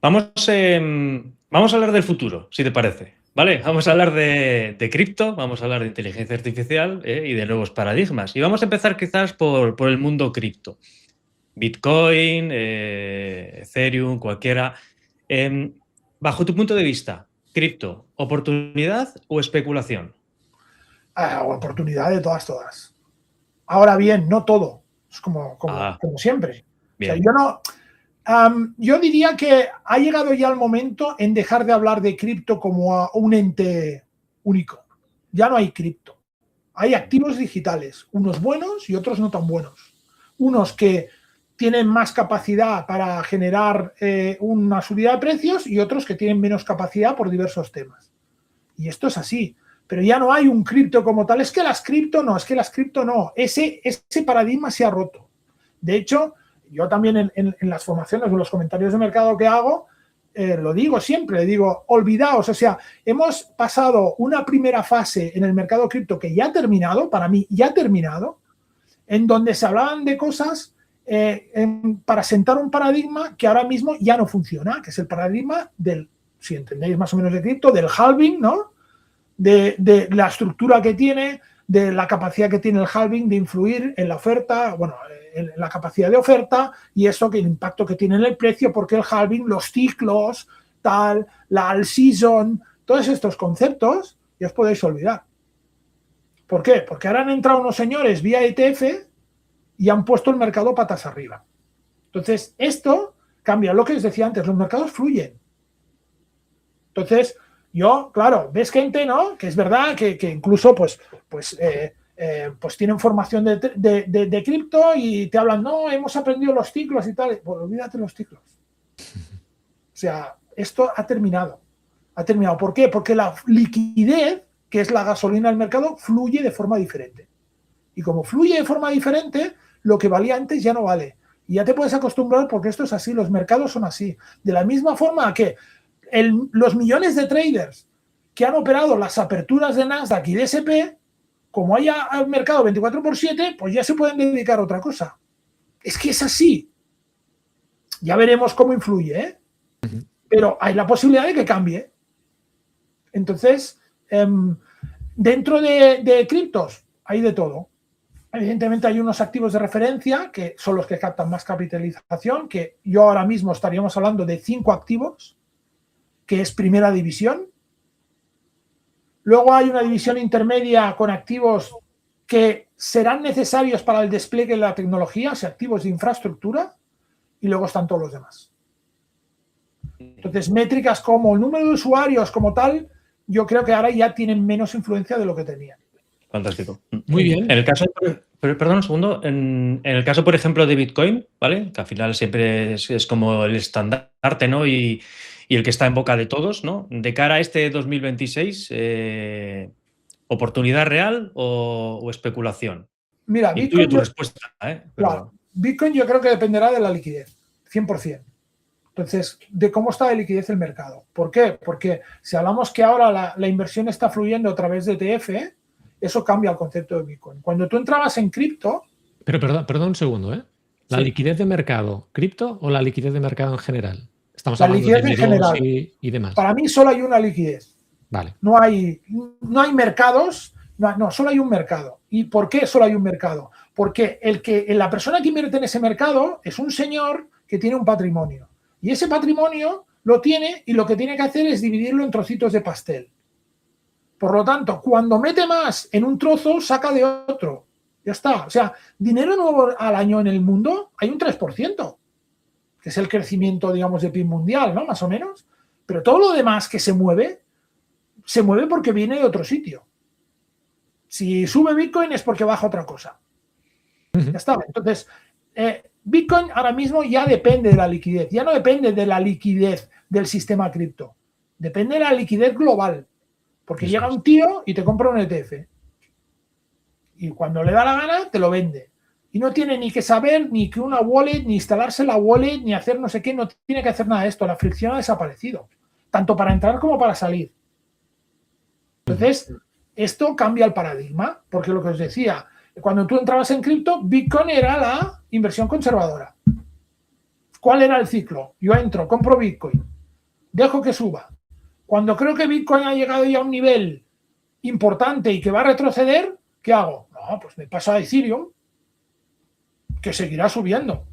Vamos a hablar del futuro, si te parece. ¿Vale? Vamos a hablar de cripto, vamos a hablar de inteligencia artificial y de nuevos paradigmas. Y vamos a empezar quizás por el mundo cripto. Bitcoin, Ethereum, cualquiera. Bajo tu punto de vista, cripto, ¿oportunidad o especulación? Oportunidad de todas. Ahora bien, no todo. Es como siempre. Bien. O sea, yo diría que ha llegado ya el momento en dejar de hablar de cripto como un ente único. Ya no hay cripto. Hay activos digitales, unos buenos y otros no tan buenos. Unos que tienen más capacidad para generar una subida de precios y otros que tienen menos capacidad por diversos temas. Y esto es así. Pero ya no hay un cripto como tal. Es que las cripto no. Ese paradigma se ha roto. De hecho, yo también en las formaciones o en los comentarios de mercado que hago, lo digo siempre, digo, olvidaos, o sea, hemos pasado una primera fase en el mercado cripto que ya ha terminado, para mí ya ha terminado, en donde se hablaban de cosas para sentar un paradigma que ahora mismo ya no funciona, que es el paradigma del, si entendéis más o menos de cripto, del halving, ¿no? De la estructura que tiene, de la capacidad que tiene el halving de influir en la oferta, bueno, en la capacidad de oferta y eso, que el impacto que tiene en el precio, porque el halving, los ciclos, tal, la all season, todos estos conceptos ya os podéis olvidar. ¿Por qué? Porque ahora han entrado unos señores vía ETF y han puesto el mercado patas arriba. Entonces, esto cambia lo que os decía antes, los mercados fluyen. Entonces, yo, claro, ves gente, ¿no? Que es verdad que incluso, pues tienen formación de cripto y te hablan, no, hemos aprendido los ciclos y tal. Pues olvídate los ciclos. O sea, esto ha terminado. Ha terminado. ¿Por qué? Porque la liquidez, que es la gasolina del mercado, fluye de forma diferente. Y como fluye de forma diferente, lo que valía antes ya no vale. Y ya te puedes acostumbrar porque esto es así, los mercados son así. De la misma forma que los millones de traders que han operado las aperturas de Nasdaq y de SP, como haya mercado 24/7, pues ya se pueden dedicar a otra cosa. Es que es así. Ya veremos cómo influye, ¿eh? Pero hay la posibilidad de que cambie. Entonces, dentro de criptos hay de todo. Evidentemente hay unos activos de referencia que son los que captan más capitalización, que yo ahora mismo estaríamos hablando de 5 activos, que es primera división. Luego hay una división intermedia con activos que serán necesarios para el despliegue de la tecnología, o sea, activos de infraestructura, y luego están todos los demás. Entonces, métricas como el número de usuarios como tal, yo creo que ahora ya tienen menos influencia de lo que tenían. Fantástico. Muy bien. En el caso, perdón un segundo, en el caso, por ejemplo, de Bitcoin, ¿vale? Que al final siempre es como el estandarte, ¿no? Y el que está en boca de todos, ¿no? De cara a este 2026, ¿oportunidad real o especulación? Mira, Intuyo tu respuesta, ¿eh? Pero... Claro, Bitcoin yo creo que dependerá de la liquidez, 100%. Entonces, de cómo está de liquidez el mercado. ¿Por qué? Porque si hablamos que ahora la inversión está fluyendo a través de ETF, eso cambia el concepto de Bitcoin. Cuando tú entrabas en cripto... Pero perdón un segundo, ¿eh? ¿La liquidez de mercado cripto o la liquidez de mercado en general? Estamos hablando de liquidez en general y demás. Para mí solo hay una liquidez. Vale. No hay mercados, no, solo hay un mercado. ¿Y por qué solo hay un mercado? Porque la persona que invierte en ese mercado es un señor que tiene un patrimonio. Y ese patrimonio lo tiene y lo que tiene que hacer es dividirlo en trocitos de pastel. Por lo tanto, cuando mete más en un trozo, saca de otro. Ya está. O sea, dinero nuevo al año en el mundo hay un 3%, que es el crecimiento, digamos, de PIB mundial, ¿no? Más o menos. Pero todo lo demás que se mueve porque viene de otro sitio. Si sube Bitcoin es porque baja otra cosa. Ya está. Entonces, Bitcoin ahora mismo ya depende de la liquidez. Ya no depende de la liquidez del sistema cripto. Depende de la liquidez global. Porque llega un tío y te compra un ETF. Y cuando le da la gana, te lo vende. Y no tiene ni que saber ni que una wallet, ni instalarse la wallet, ni hacer no sé qué. No tiene que hacer nada de esto. La fricción ha desaparecido. Tanto para entrar como para salir. Entonces, esto cambia el paradigma. Porque lo que os decía, cuando tú entrabas en cripto, Bitcoin era la inversión conservadora. ¿Cuál era el ciclo? Yo entro, compro Bitcoin, dejo que suba. Cuando creo que Bitcoin ha llegado ya a un nivel importante y que va a retroceder, ¿qué hago? No, pues me paso a Ethereum, que seguirá subiendo,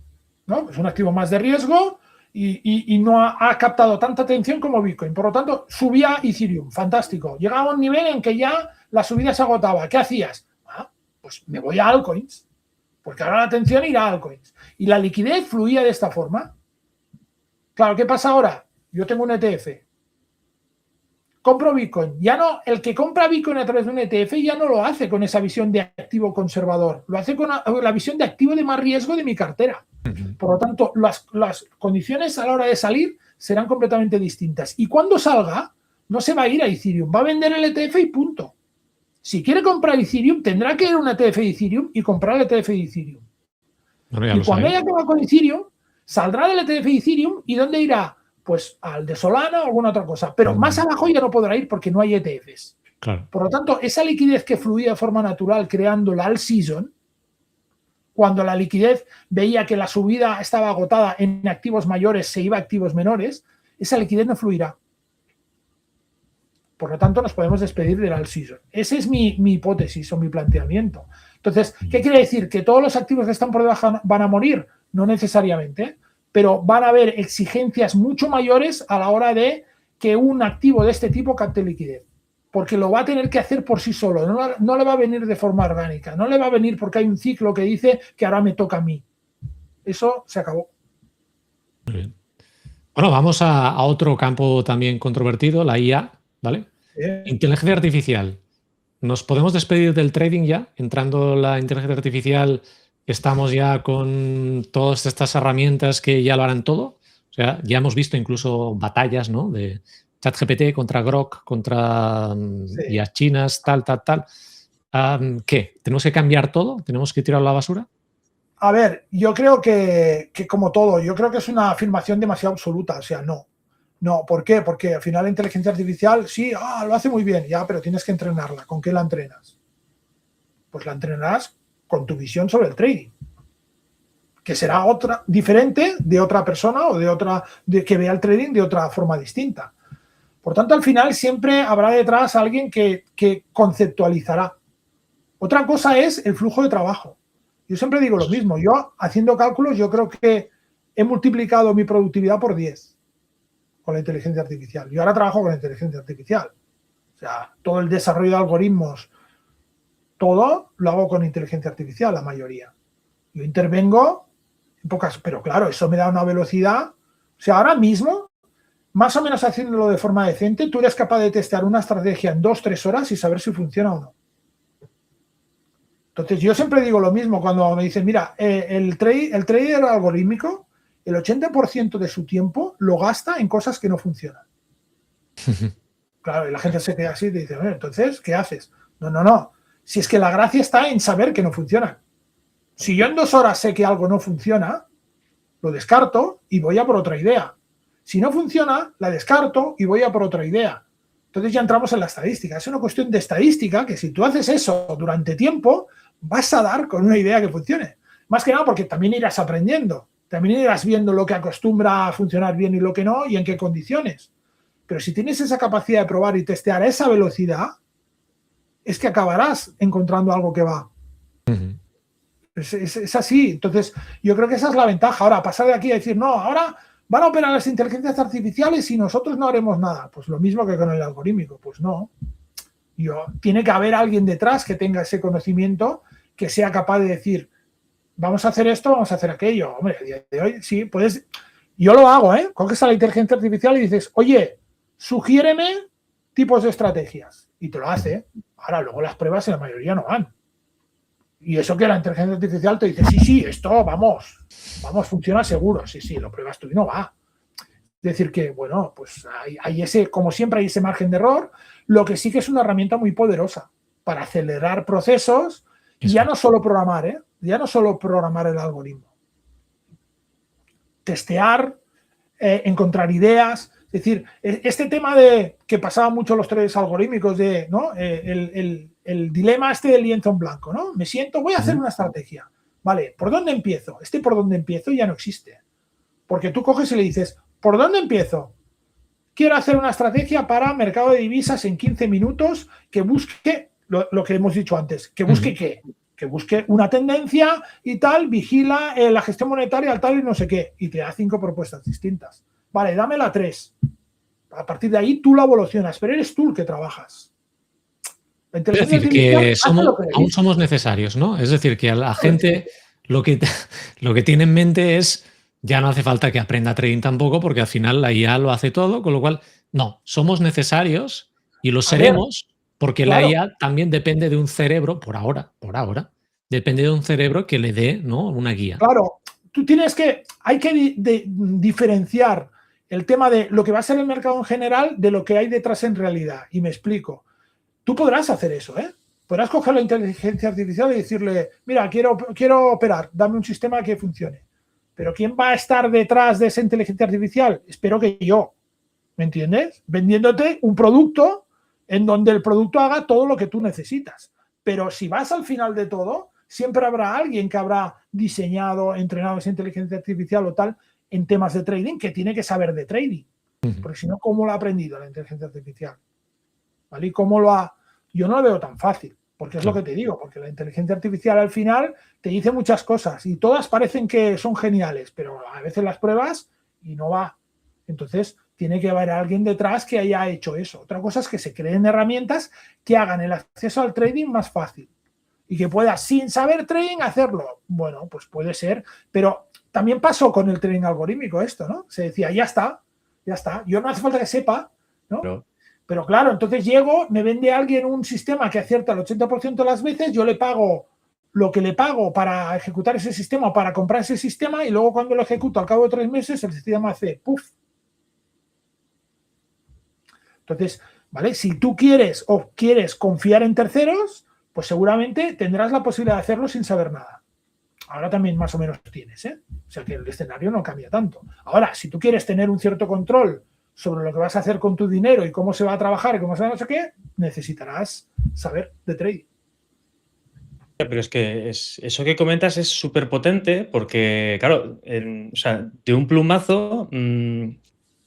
¿no? Es un activo más de riesgo y no ha captado tanta atención como Bitcoin. Por lo tanto, subía Ethereum, fantástico. Llegaba a un nivel en que ya la subida se agotaba. ¿Qué hacías? Pues me voy a altcoins, porque ahora la atención irá a altcoins. Y la liquidez fluía de esta forma. Claro, ¿qué pasa ahora? Yo tengo un ETF. Compro Bitcoin. Ya no, el que compra Bitcoin a través de un ETF ya no lo hace con esa visión de activo conservador. Lo hace con la visión de activo de más riesgo de mi cartera. Por lo tanto, las condiciones a la hora de salir serán completamente distintas. Y cuando salga, no se va a ir a Ethereum. Va a vender el ETF y punto. Si quiere comprar Ethereum, tendrá que ir a un ETF de Ethereum y comprar el ETF de Ethereum. Bueno, y cuando haya acabado con Ethereum, saldrá del ETF de Ethereum y ¿dónde irá? pues al de Solana o alguna otra cosa. Pero más abajo ya no podrá ir porque no hay ETFs. Claro. Por lo tanto, esa liquidez que fluía de forma natural creando la all season, cuando la liquidez veía que la subida estaba agotada en activos mayores, se iba a activos menores, esa liquidez no fluirá. Por lo tanto, nos podemos despedir del all season. Esa es mi hipótesis o mi planteamiento. Entonces, ¿qué quiere decir? ¿Que todos los activos que están por debajo van a morir? No necesariamente, pero van a haber exigencias mucho mayores a la hora de que un activo de este tipo capte liquidez. Porque lo va a tener que hacer por sí solo, no le va a venir de forma orgánica, no le va a venir porque hay un ciclo que dice que ahora me toca a mí. Eso se acabó. Muy bien. Bueno, vamos a otro campo también controvertido, la IA, ¿vale? Inteligencia artificial. ¿Nos podemos despedir del trading ya? Entrando la inteligencia artificial, estamos ya con todas estas herramientas que ya lo harán todo. O sea, ya hemos visto incluso batallas, ¿no? De ChatGPT contra Grok, contra IAs chinas, tal. ¿Qué? ¿Tenemos que cambiar todo? ¿Tenemos que tirarlo a la basura? A ver, yo creo que como todo, yo creo que es una afirmación demasiado absoluta. O sea, no. No, ¿por qué? Porque al final la inteligencia artificial, sí, lo hace muy bien, ya, pero tienes que entrenarla. ¿Con qué la entrenas? Pues la entrenarás con tu visión sobre el trading, que será otra, diferente de otra persona o que vea el trading de otra forma distinta. Por tanto, al final siempre habrá detrás alguien que conceptualizará. Otra cosa es el flujo de trabajo. Yo siempre digo lo mismo. Yo, haciendo cálculos, yo creo que he multiplicado mi productividad por 10 con la inteligencia artificial. Yo ahora trabajo con la inteligencia artificial. O sea, todo el desarrollo de algoritmos, todo lo hago con inteligencia artificial, la mayoría. Yo intervengo en pocas, pero claro, eso me da una velocidad. O sea, ahora mismo, más o menos haciéndolo de forma decente, tú eres capaz de testear una estrategia en 2-3 horas y saber si funciona o no. Entonces, yo siempre digo lo mismo cuando me dicen, mira, el trader algorítmico, el 80% de su tiempo lo gasta en cosas que no funcionan. Claro, y la gente se queda así y dice, bueno, entonces, ¿qué haces? No. Si es que la gracia está en saber que no funciona. Si yo en 2 horas sé que algo no funciona, lo descarto y voy a por otra idea. Si no funciona, la descarto y voy a por otra idea. Entonces ya entramos en la estadística. Es una cuestión de estadística que si tú haces eso durante tiempo, vas a dar con una idea que funcione. Más que nada porque también irás aprendiendo. También irás viendo lo que acostumbra a funcionar bien y lo que no y en qué condiciones. Pero si tienes esa capacidad de probar y testear a esa velocidad, es que acabarás encontrando algo que va. Uh-huh. Es así. Entonces, yo creo que esa es la ventaja. Ahora, pasar de aquí a decir, no, ahora van a operar las inteligencias artificiales y nosotros no haremos nada. Pues lo mismo que con el algorítmico. Pues no. Tiene que haber alguien detrás que tenga ese conocimiento, que sea capaz de decir, vamos a hacer esto, vamos a hacer aquello. Hombre, a día de hoy, sí, puedes. Yo lo hago, ¿eh? Coges a la inteligencia artificial y dices, oye, sugiéreme tipos de estrategias. Y te lo hace. Ahora, luego las pruebas en la mayoría no van. Y eso que la inteligencia artificial te dice, sí, esto, vamos, funciona seguro. Sí, lo pruebas tú y no va. Es decir que, bueno, pues hay ese, como siempre, hay ese margen de error. Lo que sí que es una herramienta muy poderosa para acelerar procesos y ya no solo programar, ¿eh? Ya no solo programar el algoritmo. Testear, encontrar ideas. Es decir, este tema de que pasaba mucho los traders algorítmicos de, ¿no? El dilema del lienzo en blanco, ¿no? Me siento, voy a hacer una estrategia. Vale, ¿por dónde empiezo? Por dónde empiezo ya no existe. Porque tú coges y le dices, ¿por dónde empiezo? Quiero hacer una estrategia para mercado de divisas en 15 minutos que busque lo que hemos dicho antes. ¿Que busque qué? Que busque una tendencia y tal, vigila la gestión monetaria, tal y no sé qué. Y te da 5 propuestas distintas. Vale, dame la 3. A partir de ahí tú la evolucionas, pero eres tú el que trabajas. Es decir, que aún somos necesarios, ¿no? Es decir, que a la gente lo que tiene en mente es, ya no hace falta que aprenda trading tampoco, porque al final la IA lo hace todo, con lo cual, no, somos necesarios y lo seremos, porque claro, la IA también depende de un cerebro, por ahora, depende de un cerebro que le dé, ¿no?, una guía. Claro, hay que diferenciar el tema de lo que va a ser el mercado en general de lo que hay detrás en realidad. Y me explico. Tú podrás hacer eso, ¿eh? Podrás coger la inteligencia artificial y decirle, mira, quiero operar, dame un sistema que funcione. Pero ¿quién va a estar detrás de esa inteligencia artificial? Espero que yo, ¿me entiendes? Vendiéndote un producto en donde el producto haga todo lo que tú necesitas. Pero si vas al final de todo, siempre habrá alguien que habrá diseñado, entrenado esa inteligencia artificial o tal en temas de trading, que tiene que saber de trading. Porque si no, ¿cómo lo ha aprendido la inteligencia artificial? ¿Vale? ¿Y cómo lo ha...? Yo no lo veo tan fácil, porque es lo que te digo, porque la inteligencia artificial al final te dice muchas cosas y todas parecen que son geniales, pero a veces las pruebas y no va. Entonces, tiene que haber alguien detrás que haya hecho eso. Otra cosa es que se creen herramientas que hagan el acceso al trading más fácil y que puedas, sin saber trading, hacerlo. Bueno, pues puede ser, pero también pasó con el trading algorítmico esto, ¿no? Se decía, ya está. Yo no hace falta que sepa, ¿no? Pero claro, entonces llego, me vende alguien un sistema que acierta el 80% de las veces, yo le pago lo que le pago para ejecutar ese sistema o para comprar ese sistema y luego cuando lo ejecuto al cabo de 3 meses el sistema hace ¡puf! Entonces, ¿vale? Si tú quieres confiar en terceros, pues seguramente tendrás la posibilidad de hacerlo sin saber nada. Ahora también más o menos tienes, ¿eh? O sea que el escenario no cambia tanto. Ahora, si tú quieres tener un cierto control sobre lo que vas a hacer con tu dinero y cómo se va a trabajar y cómo se va a no sé qué, necesitarás saber de trading. Pero es que eso que comentas es súper potente porque, claro, o sea, de un plumazo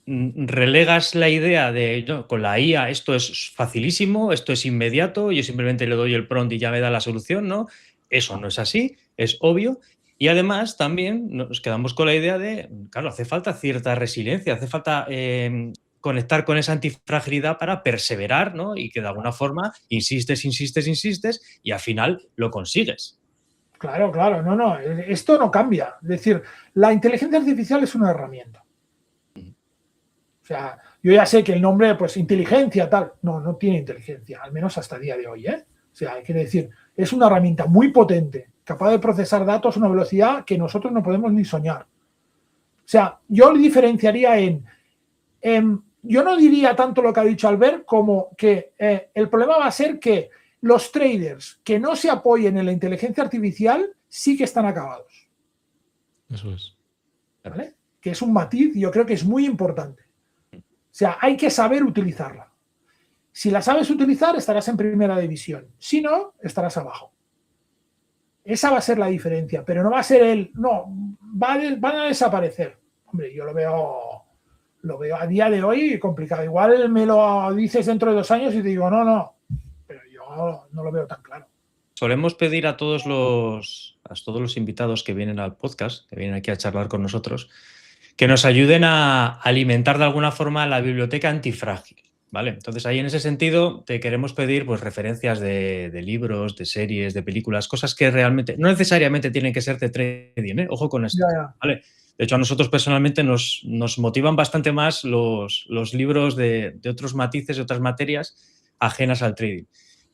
relegas la idea de no, con la IA esto es facilísimo, esto es inmediato, yo simplemente le doy el prompt y ya me da la solución, ¿no? Eso no es así, es obvio. Y además también nos quedamos con la idea de, claro, hace falta cierta resiliencia, hace falta conectar con esa antifragilidad para perseverar, ¿no? Y que de alguna forma insistes y al final lo consigues. Claro, no, esto no cambia. Es decir, la inteligencia artificial es una herramienta. O sea, yo ya sé que el nombre, pues inteligencia, tal, no tiene inteligencia, al menos hasta el día de hoy, ¿eh? O sea, quiere decir, es una herramienta muy potente, capaz de procesar datos a una velocidad que nosotros no podemos ni soñar. O sea, yo le diferenciaría yo no diría tanto lo que ha dicho Albert como que el problema va a ser que los traders que no se apoyen en la inteligencia artificial sí que están acabados. Eso es. ¿Vale? Que es un matiz y yo creo que es muy importante. O sea, hay que saber utilizarla. Si la sabes utilizar, estarás en primera división. Si no, estarás abajo. Esa va a ser la diferencia, pero no va a ser van a desaparecer. Hombre, yo lo veo a día de hoy complicado. Igual me lo dices dentro de 2 años y te digo, no, pero yo no lo veo tan claro. Solemos pedir a todos los invitados que vienen al podcast, que vienen aquí a charlar con nosotros, que nos ayuden a alimentar de alguna forma la biblioteca antifrágil, ¿vale? Entonces ahí en ese sentido te queremos pedir pues referencias de libros, de series, de películas, cosas que realmente no necesariamente tienen que ser de trading, ¿eh? Ojo con esto, Ya. ¿vale? De hecho, a nosotros personalmente nos motivan bastante más los libros de otros matices, de otras materias ajenas al trading.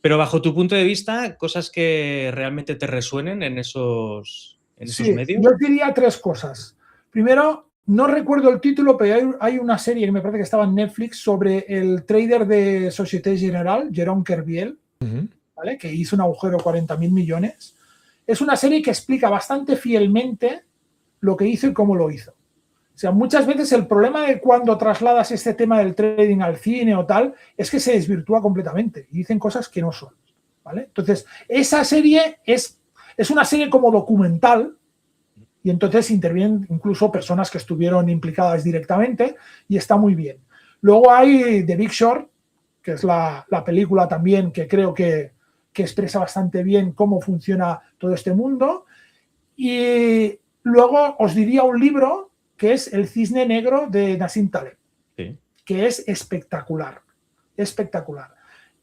Pero bajo tu punto de vista, cosas que realmente te resuenen en esos medios. Yo diría 3 cosas. Primero, no recuerdo el título, pero hay una serie que me parece que estaba en Netflix sobre el trader de Société Générale, Jérôme Kerviel, ¿vale? Que hizo un agujero de 40.000 millones. Es una serie que explica bastante fielmente lo que hizo y cómo lo hizo. O sea, muchas veces el problema de cuando trasladas este tema del trading al cine o tal es que se desvirtúa completamente y dicen cosas que no son, ¿vale? Entonces, esa serie es una serie como documental y entonces intervienen incluso personas que estuvieron implicadas directamente y está muy bien. Luego hay The Big Short, que es la película también que creo que expresa bastante bien cómo funciona todo este mundo. Y luego os diría un libro que es El Cisne Negro de Nassim Taleb, Sí. que es espectacular, espectacular.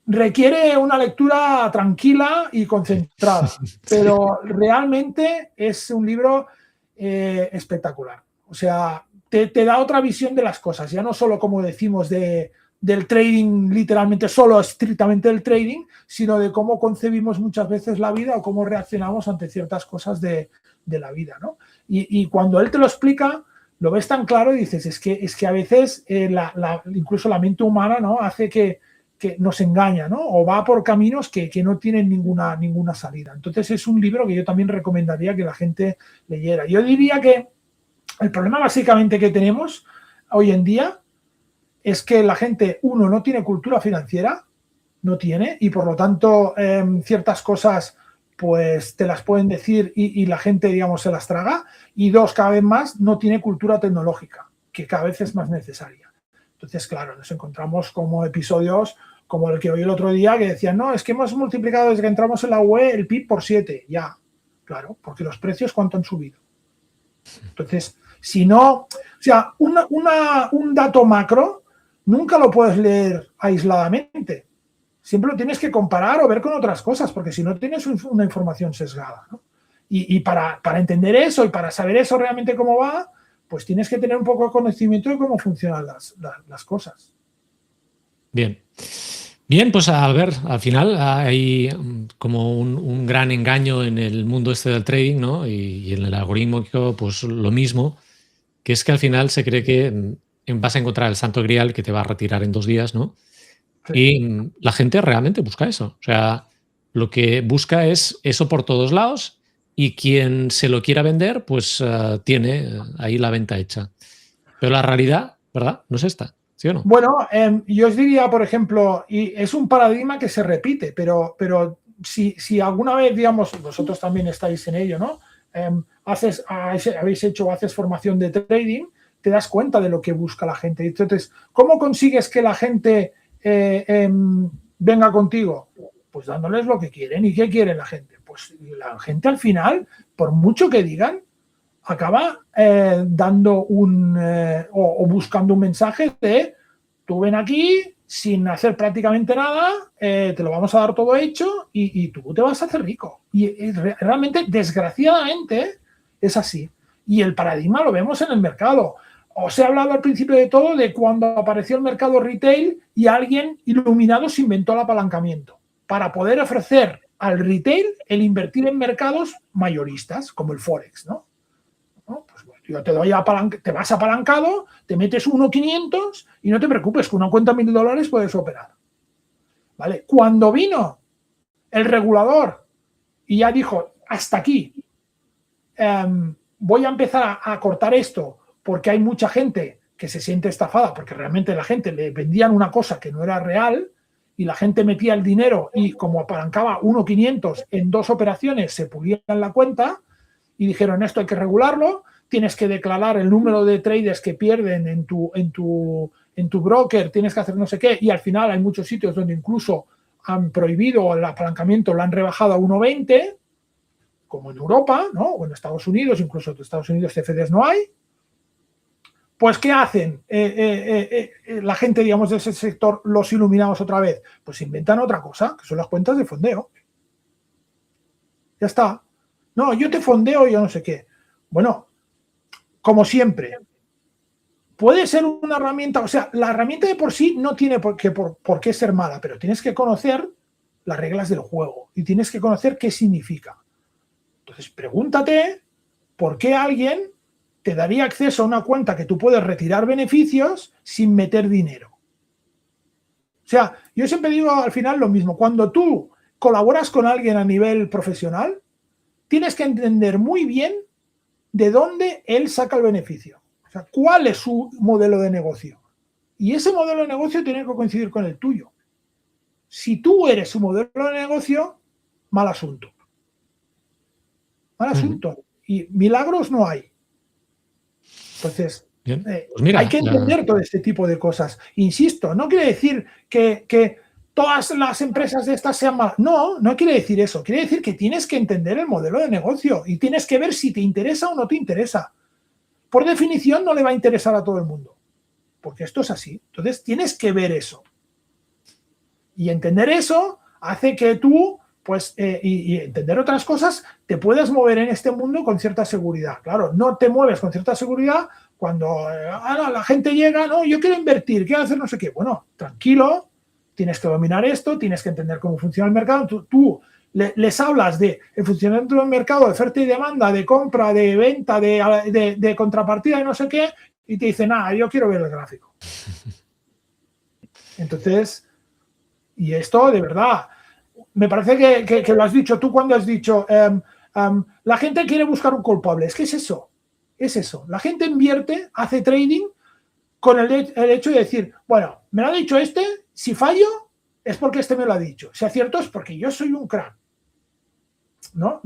Requiere una lectura tranquila y concentrada, pero realmente es un libro espectacular. O sea, te da otra visión de las cosas, ya no solo como decimos del trading, literalmente solo estrictamente del trading, sino de cómo concebimos muchas veces la vida o cómo reaccionamos ante ciertas cosas de la vida, ¿no? Y cuando él te lo explica, lo ves tan claro y dices, es que a veces incluso la mente humana, ¿no? Hace que nos engaña, ¿no? O va por caminos que no tienen ninguna salida. Entonces es un libro que yo también recomendaría que la gente leyera. Yo diría que El problema básicamente que tenemos hoy en día es que la gente, uno, no tiene cultura financiera, no tiene, y por lo tanto ciertas cosas pues te las pueden decir y la gente, digamos, se las traga, y dos, cada vez más no tiene cultura tecnológica, que cada vez es más necesaria. Entonces, claro, nos encontramos como episodios como el que oí el otro día, que decían, no, es que hemos multiplicado desde que entramos en la UE el PIB por 7, ya, claro, porque los precios cuánto han subido. Entonces, si no, o sea, un dato macro nunca lo puedes leer aisladamente. Siempre lo tienes que comparar o ver con otras cosas, porque si no tienes una información sesgada, ¿no? Y para entender eso y para saber eso realmente cómo va, pues tienes que tener un poco de conocimiento de cómo funcionan las cosas. Bien. Bien, pues Albert, al final hay como un gran engaño en el mundo este del trading, ¿no? Y en el algoritmo, pues lo mismo, que es que al final se cree que vas a encontrar el santo grial que te va a retirar en 2 días, ¿no? Sí. Y la gente realmente busca eso. O sea, lo que busca es eso por todos lados, y quien se lo quiera vender, pues tiene ahí la venta hecha. Pero la realidad, ¿verdad? No es esta, ¿sí o no? Bueno, yo os diría, por ejemplo, y es un paradigma que se repite, pero si alguna vez, digamos, vosotros también estáis en ello, ¿no? Habéis hecho o haces formación de trading, te das cuenta de lo que busca la gente. Entonces, ¿cómo consigues que la gente venga contigo? Pues dándoles lo que quieren. ¿Y qué quiere la gente? Pues la gente al final, por mucho que digan, acaba dando o buscando un mensaje de tú ven aquí sin hacer prácticamente nada, te lo vamos a dar todo hecho y tú te vas a hacer rico. Y realmente, desgraciadamente, es así. Y el paradigma lo vemos en el mercado. Os he hablado al principio de todo de cuando apareció el mercado retail y alguien iluminado se inventó el apalancamiento para poder ofrecer al retail el invertir en mercados mayoristas, como el Forex, ¿no? Pues yo te doy te vas apalancado, te metes 1.500 y no te preocupes, con una cuenta de $1.000 puedes operar. ¿Vale? Cuando vino el regulador y ya dijo, hasta aquí, voy a empezar a cortar esto porque hay mucha gente que se siente estafada, porque realmente la gente le vendían una cosa que no era real y la gente metía el dinero y como apalancaba 1.500 en 2 operaciones se pulían la cuenta. Y dijeron, esto hay que regularlo, tienes que declarar el número de traders que pierden en tu broker, tienes que hacer no sé qué, y al final hay muchos sitios donde incluso han prohibido el apalancamiento, lo han rebajado a 1.20, como en Europa, ¿no? O en Estados Unidos, incluso en Estados Unidos CFDs no hay. Pues, ¿qué hacen la gente, digamos, de ese sector, los iluminados otra vez? Pues inventan otra cosa, que son las cuentas de fondeo. Ya está. No, yo te fondeo, yo no sé qué. Bueno, como siempre, puede ser una herramienta, o sea, la herramienta de por sí no tiene por qué ser mala, pero tienes que conocer las reglas del juego y tienes que conocer qué significa. Entonces, pregúntate por qué alguien te daría acceso a una cuenta que tú puedes retirar beneficios sin meter dinero. O sea, yo siempre digo al final lo mismo. Cuando tú colaboras con alguien a nivel profesional, tienes que entender muy bien de dónde él saca el beneficio. O sea, cuál es su modelo de negocio. Y ese modelo de negocio tiene que coincidir con el tuyo. Si tú eres su modelo de negocio, mal asunto. Mal asunto. Y milagros no hay. Entonces, pues mira, hay que entender todo este tipo de cosas. Insisto, no quiere decir que todas las empresas de estas sean malas. No, no quiere decir eso. Quiere decir que tienes que entender el modelo de negocio y tienes que ver si te interesa o no te interesa. Por definición, no le va a interesar a todo el mundo, porque esto es así. Entonces, tienes que ver eso. Y entender eso hace que tú, pues, y entender otras cosas, te puedas mover en este mundo con cierta seguridad. Claro, no te mueves con cierta seguridad cuando la gente llega, no, yo quiero invertir, quiero hacer no sé qué. Bueno, tranquilo. Tienes que dominar esto, tienes que entender cómo funciona el mercado. Tú les hablas de el funcionamiento del mercado, de oferta y demanda, de compra, de venta, de contrapartida y no sé qué, y te dicen, yo quiero ver el gráfico. Entonces, y esto de verdad, me parece que lo has dicho tú cuando has dicho, la gente quiere buscar un culpable. Es que es eso. es eso. La gente invierte, hace trading con el hecho de decir, bueno, me lo ha dicho este, si fallo es porque este me lo ha dicho. Si acierto es porque yo soy un crack. No.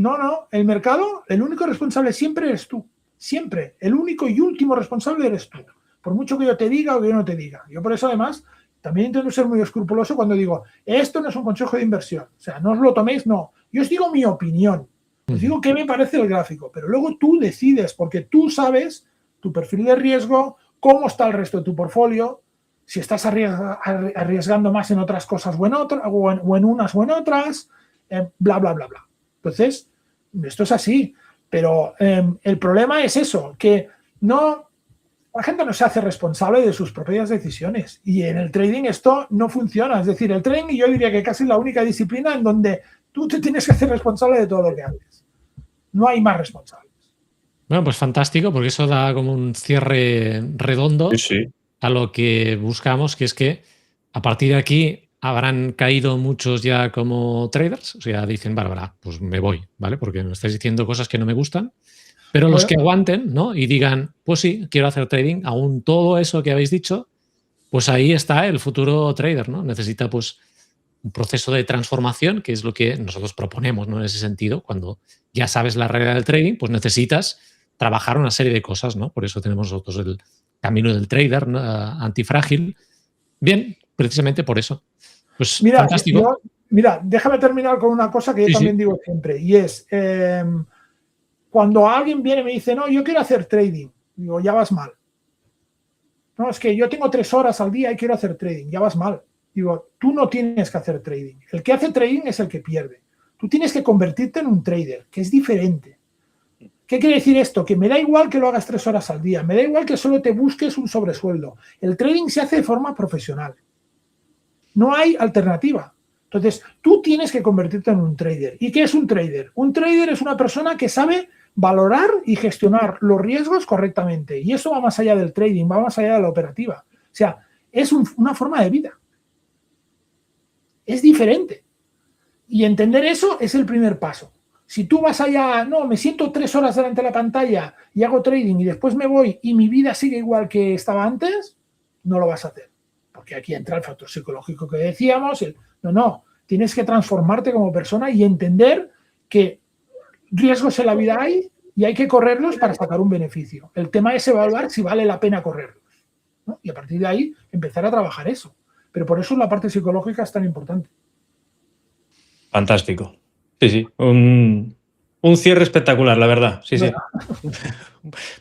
El mercado, el único responsable siempre eres tú. Siempre. El único y último responsable eres tú. Por mucho que yo te diga o que yo no te diga. Yo por eso, además, también intento ser muy escrupuloso cuando digo, esto no es un consejo de inversión. O sea, no os lo toméis, no. Yo os digo mi opinión. Os digo qué me parece el gráfico. Pero luego tú decides, porque tú sabes tu perfil de riesgo, cómo está el resto de tu portfolio, si estás arriesgando más en otras cosas o en unas o en otras, bla, bla, bla, bla. Entonces, esto es así. Pero el problema es eso, que la gente no se hace responsable de sus propias decisiones. Y en el trading esto no funciona. Es decir, el trading yo diría que casi es la única disciplina en donde tú te tienes que hacer responsable de todo lo que haces. No hay más responsables. Bueno, pues fantástico, porque eso da como un cierre redondo a lo que buscamos, que es que a partir de aquí habrán caído muchos ya como traders. O sea, dicen, Bárbara, pues me voy, ¿vale? Porque me estáis diciendo cosas que no me gustan. Pero los que aguanten, ¿no? Y digan, pues sí, quiero hacer trading, aún todo eso que habéis dicho, pues ahí está el futuro trader, ¿no? Necesita, pues, un proceso de transformación, que es lo que nosotros proponemos, ¿no? En ese sentido, cuando ya sabes la realidad del trading, pues necesitas trabajar una serie de cosas, ¿no? Por eso tenemos nosotros el camino del trader, ¿no? Antifrágil. Bien, precisamente por eso. Pues fantástico. Mira, déjame terminar con una cosa que yo también digo siempre, y es, cuando alguien viene y me dice, no, yo quiero hacer trading, digo, ya vas mal. No, es que yo tengo 3 horas al día y quiero hacer trading, ya vas mal. Digo, tú no tienes que hacer trading. El que hace trading es el que pierde. Tú tienes que convertirte en un trader, que es diferente. ¿Qué quiere decir esto? Que me da igual que lo hagas 3 horas al día, me da igual que solo te busques un sobresueldo. El trading se hace de forma profesional. No hay alternativa. Entonces, tú tienes que convertirte en un trader. ¿Y qué es un trader? Un trader es una persona que sabe valorar y gestionar los riesgos correctamente. Y eso va más allá del trading, va más allá de la operativa. O sea, es una forma de vida. Es diferente. Y entender eso es el primer paso. Si tú vas allá, no, me siento 3 horas delante de la pantalla y hago trading y después me voy y mi vida sigue igual que estaba antes, no lo vas a hacer. Porque aquí entra el factor psicológico que decíamos. No, tienes que transformarte como persona y entender que riesgos en la vida hay y hay que correrlos para sacar un beneficio. El tema es evaluar si vale la pena correrlos, ¿no? Y a partir de ahí empezar a trabajar eso. Pero por eso la parte psicológica es tan importante. Fantástico. Sí. Un cierre espectacular, la verdad. Sí.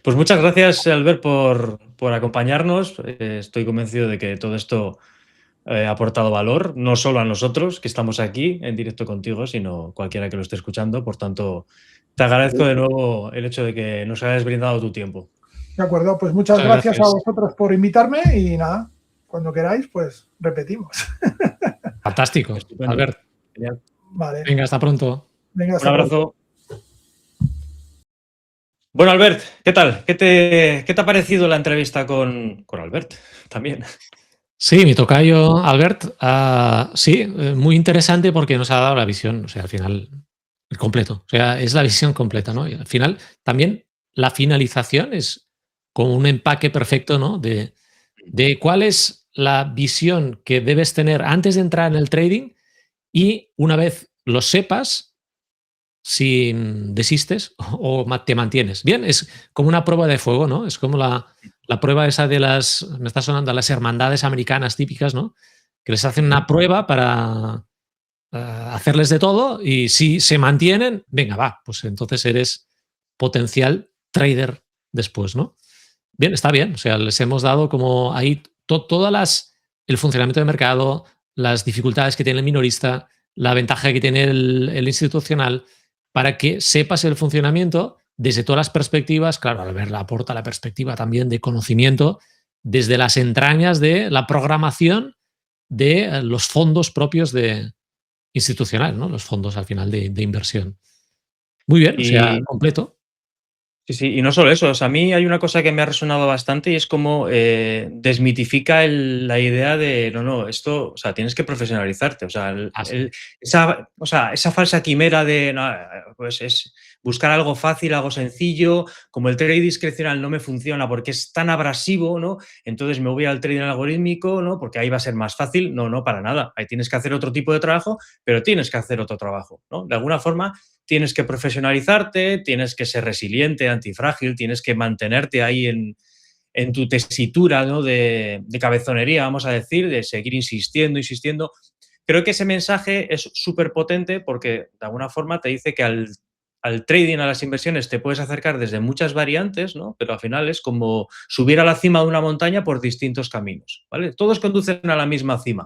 Pues muchas gracias, Albert, por acompañarnos. Estoy convencido de que todo esto ha aportado valor, no solo a nosotros, que estamos aquí en directo contigo, sino cualquiera que lo esté escuchando. Por tanto, te agradezco de nuevo el hecho de que nos hayas brindado tu tiempo. De acuerdo, pues muchas gracias a vosotros por invitarme y nada, cuando queráis, pues repetimos. Fantástico, Albert. Genial. Vale. Venga, hasta pronto. Venga, hasta un abrazo. Bueno, Albert, ¿qué tal? ¿Qué te ha parecido la entrevista con Albert también? Sí, mi tocayo Albert, sí, muy interesante porque nos ha dado la visión, o sea, al final, el completo, o sea, es la visión completa, ¿no? Y al final, también la finalización es como un empaque perfecto, ¿no? De cuál es la visión que debes tener antes de entrar en el trading y una vez lo sepas, si desistes o te mantienes. Bien, es como una prueba de fuego, ¿no? Es como la prueba esa de me está sonando, las hermandades americanas típicas, ¿no? Que les hacen una prueba para hacerles de todo y si se mantienen, venga, va, pues entonces eres potencial trader después, ¿no? Bien, está bien, o sea, les hemos dado como ahí todas el funcionamiento del mercado, las dificultades que tiene el minorista, la ventaja que tiene el institucional, para que sepas el funcionamiento desde todas las perspectivas. Claro, al verla aporta la perspectiva también de conocimiento desde las entrañas de la programación de los fondos propios de institucional, ¿no? Los fondos al final de inversión. Muy bien, o sea, completo. Sí, sí, y no solo eso, o sea, a mí hay una cosa que me ha resonado bastante y es como desmitifica la idea de, no, esto, o sea, tienes que profesionalizarte, o sea, Así. esa falsa quimera de, no, pues es buscar algo fácil, algo sencillo, como el trading discrecional no me funciona porque es tan abrasivo, ¿no? Entonces me voy al trading algorítmico, ¿no? Porque ahí va a ser más fácil, no, para nada, ahí tienes que hacer otro tipo de trabajo, pero tienes que hacer otro trabajo, ¿no? De alguna forma tienes que profesionalizarte, tienes que ser resiliente, antifrágil, tienes que mantenerte ahí en tu tesitura, ¿no? de cabezonería, vamos a decir, de seguir insistiendo, insistiendo. Creo que ese mensaje es súper potente porque de alguna forma te dice que al trading, a las inversiones, te puedes acercar desde muchas variantes, ¿no? Pero al final es como subir a la cima de una montaña por distintos caminos, ¿vale? Todos conducen a la misma cima,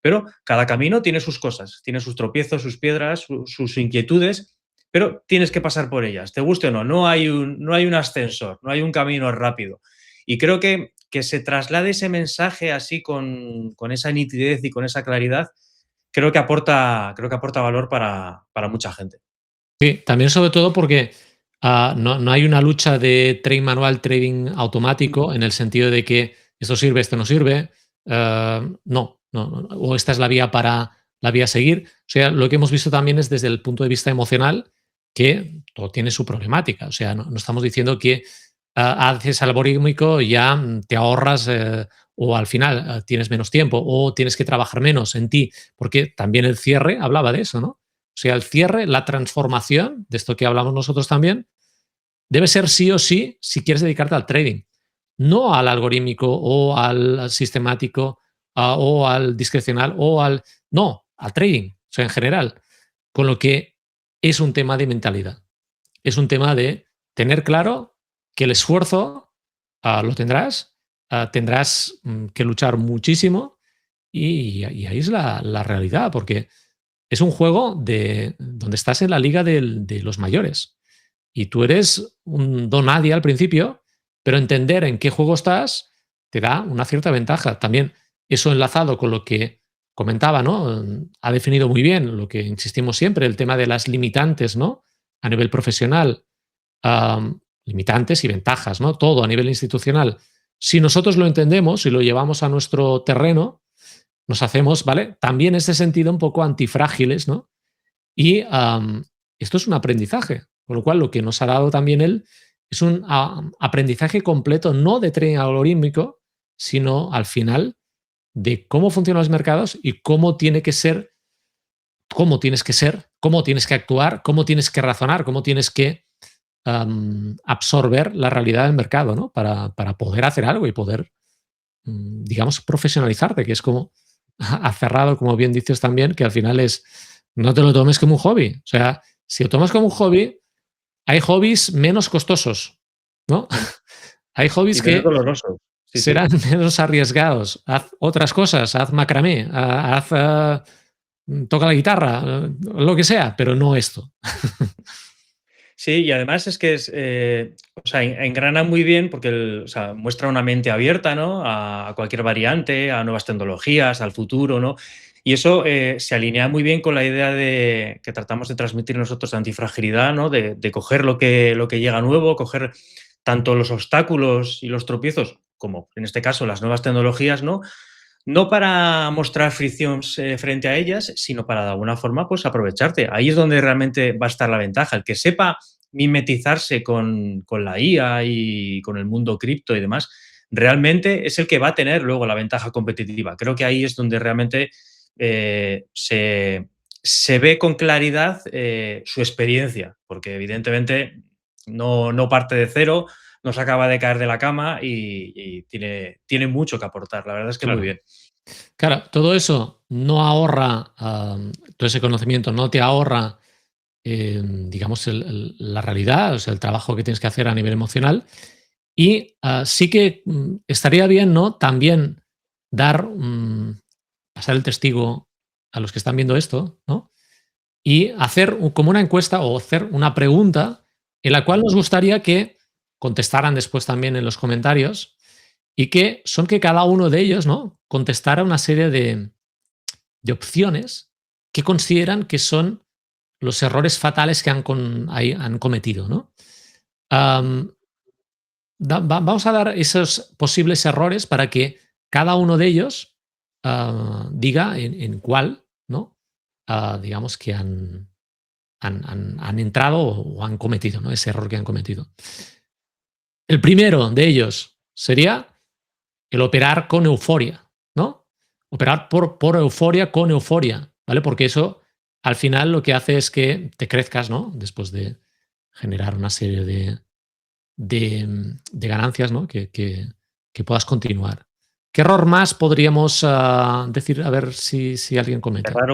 pero cada camino tiene sus cosas, tiene sus tropiezos, sus piedras, sus inquietudes, pero tienes que pasar por ellas, te guste o no. No hay un ascensor, no hay un camino rápido. Y creo que se traslade ese mensaje así con esa nitidez y con esa claridad, creo que aporta valor para mucha gente. Sí, también sobre todo porque no hay una lucha de trading manual, trading automático, en el sentido de que esto sirve, esto no sirve. No, o esta es la vía la vía a seguir. O sea, lo que hemos visto también es desde el punto de vista emocional que todo tiene su problemática. O sea, no estamos diciendo que haces algorítmico y ya te ahorras o al final tienes menos tiempo o tienes que trabajar menos en ti, porque también el cierre hablaba de eso, ¿no? O sea, el cierre, la transformación, de esto que hablamos nosotros también, debe ser sí o sí si quieres dedicarte al trading, no al algorítmico o al sistemático o al discrecional o al... No, al trading, o sea, en general. Con lo que es un tema de mentalidad. Es un tema de tener claro que el esfuerzo lo tendrás que luchar muchísimo y ahí es la realidad, porque es un juego donde estás en la liga de los mayores y tú eres un don nadie al principio, pero entender en qué juego estás te da una cierta ventaja. También eso enlazado con lo que comentaba, ¿no? Ha definido muy bien lo que insistimos siempre, el tema de las limitantes, ¿no? A nivel profesional, limitantes y ventajas, ¿no? Todo a nivel institucional. Si nosotros lo entendemos y lo llevamos a nuestro terreno, nos hacemos, ¿vale? También en ese sentido un poco antifrágiles, ¿no? Y esto es un aprendizaje, con lo cual lo que nos ha dado también él es un aprendizaje completo, no de trading algorítmico, sino al final de cómo funcionan los mercados y cómo tiene que ser, cómo tienes que ser, cómo tienes que actuar, cómo tienes que razonar, cómo tienes que absorber la realidad del mercado, ¿no? Para poder hacer algo y poder, digamos, profesionalizarte, que es como ha cerrado, como bien dices también, que al final es, no te lo tomes como un hobby. O sea, si lo tomas como un hobby, hay hobbies menos costosos, ¿no? Hay hobbies Y menos que doloroso. Sí, serán sí. menos arriesgados. Haz otras cosas, haz macramé, toca la guitarra, lo que sea, pero no esto. Sí, y además es que o sea, engrana muy bien porque o sea, muestra una mente abierta, ¿no? A cualquier variante, a nuevas tecnologías, al futuro, ¿no? Y eso se alinea muy bien con la idea que tratamos de transmitir nosotros de antifragilidad, ¿no? De coger lo que llega nuevo, coger tanto los obstáculos y los tropiezos, como en este caso las nuevas tecnologías, ¿no? No para mostrar fricción frente a ellas, sino para de alguna forma pues aprovecharte. Ahí es donde realmente va a estar la ventaja. El que sepa mimetizarse con la IA y con el mundo cripto y demás, realmente es el que va a tener luego la ventaja competitiva. Creo que ahí es donde realmente se ve con claridad su experiencia, porque evidentemente no parte de cero, no se acaba de caer de la cama y tiene mucho que aportar. La verdad es que muy Claro. bien. Claro, todo eso no ahorra, todo ese conocimiento no te ahorra, digamos, la realidad, o sea, el trabajo que tienes que hacer a nivel emocional. Y sí que estaría bien, ¿no? También dar, pasar el testigo a los que están viendo esto, ¿no? Y hacer como una encuesta o hacer una pregunta en la cual nos gustaría que contestaran después también en los comentarios y que son que cada uno de ellos, ¿no? Contestara una serie de opciones que consideran que son los errores fatales que han cometido, ¿no? Vamos a dar esos posibles errores para que cada uno de ellos diga en cuál, ¿no? Digamos que han entrado o han cometido, ¿no? Ese error que han cometido. El primero de ellos sería el operar con euforia, ¿no? Operar por euforia con euforia, ¿vale? Porque eso al final lo que hace es que te crezcas, ¿no? Después de generar una serie de ganancias, ¿no? Que puedas continuar. ¿Qué error más podríamos decir? A ver si alguien comete. Cerrar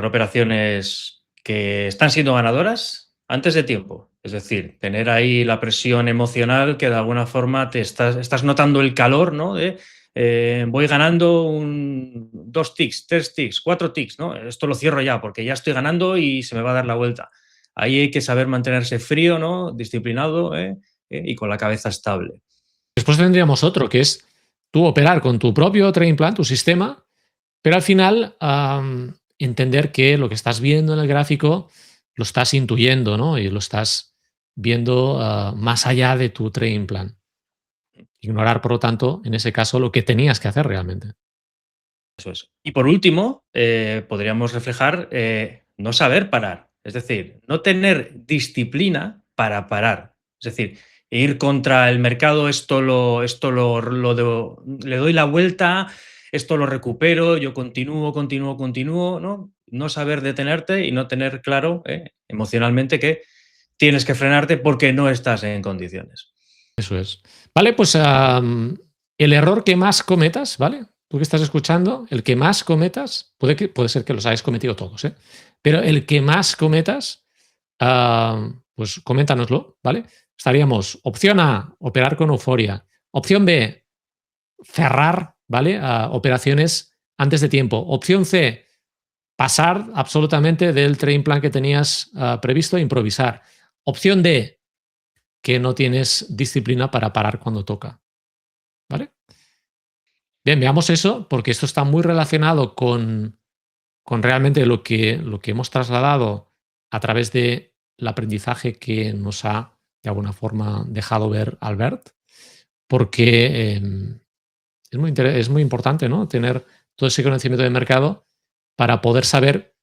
operaciones que están siendo ganadoras antes de tiempo. Es decir, tener ahí la presión emocional que de alguna forma te estás notando el calor, ¿no? Voy ganando 2 ticks, 3 ticks, 4 ticks, ¿no? Esto lo cierro ya porque ya estoy ganando y se me va a dar la vuelta. Ahí hay que saber mantenerse frío, ¿no? Disciplinado, y con la cabeza estable. Después tendríamos otro, que es tú operar con tu propio trading plan, tu sistema, pero al final entender que lo que estás viendo en el gráfico lo estás intuyendo, ¿no? Y lo estás viendo más allá de tu trading plan. Ignorar, por lo tanto, en ese caso, lo que tenías que hacer realmente. Eso es. Y por último, podríamos reflejar no saber parar. Es decir, no tener disciplina para parar. Es decir, ir contra el mercado, le doy la vuelta, esto lo recupero, yo continúo, ¿no? No saber detenerte y no tener claro emocionalmente que tienes que frenarte porque no estás en condiciones. Eso es. Vale, pues el error que más cometas, ¿vale? Tú que estás escuchando, el que más cometas, puede ser que los hayas cometido todos, ¿eh? Pero el que más cometas, pues coméntanoslo, ¿vale? Estaríamos, opción A, operar con euforia. Opción B, cerrar, ¿vale? Operaciones antes de tiempo. Opción C, pasar absolutamente del trading plan que tenías previsto e improvisar. Opción D, que no tienes disciplina para parar cuando toca. ¿Vale? Bien, veamos eso, porque esto está muy relacionado con realmente lo que hemos trasladado a través del aprendizaje que nos ha, de alguna forma, dejado ver Albert, porque es muy importante, ¿no? Tener todo ese conocimiento de mercado para poder saber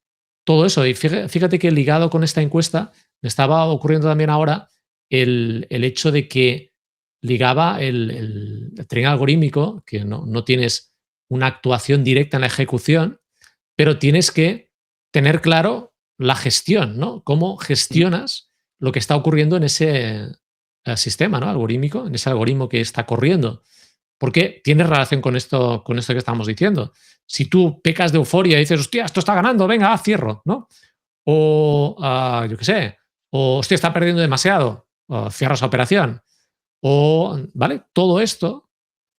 todo eso. Y fíjate que ligado con esta encuesta me estaba ocurriendo también ahora el hecho de que ligaba el trading algorítmico, que no tienes una actuación directa en la ejecución, pero tienes que tener claro la gestión, ¿no? Cómo gestionas lo que está ocurriendo en ese sistema, ¿no? Algorítmico, en ese algoritmo que está corriendo. Porque tiene relación con esto que estamos diciendo. Si tú pecas de euforia y dices, hostia, esto está ganando, venga, cierro, ¿no? O, yo qué sé, o, hostia, está perdiendo demasiado, cierras la operación. O, ¿vale? Todo esto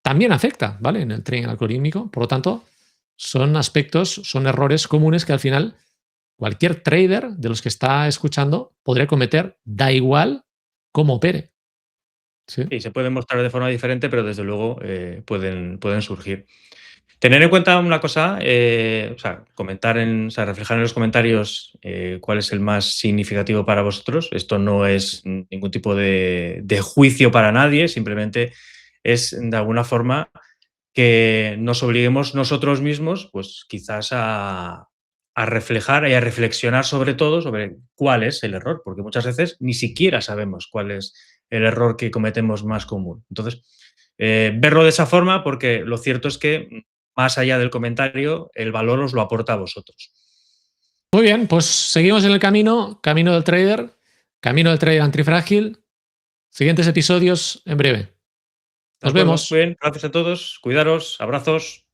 también afecta, ¿vale? En el trading algorítmico. Por lo tanto, son aspectos, son errores comunes que al final cualquier trader de los que está escuchando podría cometer, da igual cómo opere. ¿Sí? Sí, se pueden mostrar de forma diferente, pero desde luego pueden surgir. Tener en cuenta una cosa, reflejar en los comentarios cuál es el más significativo para vosotros. Esto no es ningún tipo de juicio para nadie, simplemente es de alguna forma que nos obliguemos nosotros mismos, pues quizás a reflejar y a reflexionar sobre todo sobre cuál es el error, porque muchas veces ni siquiera sabemos cuál es el error que cometemos más común. Entonces, verlo de esa forma, porque lo cierto es que más allá del comentario, el valor os lo aporta a vosotros. Muy bien, pues seguimos en el camino del trader antifrágil. Siguientes episodios en breve. Nos vemos. Muy bien, gracias a todos, cuidaros, abrazos.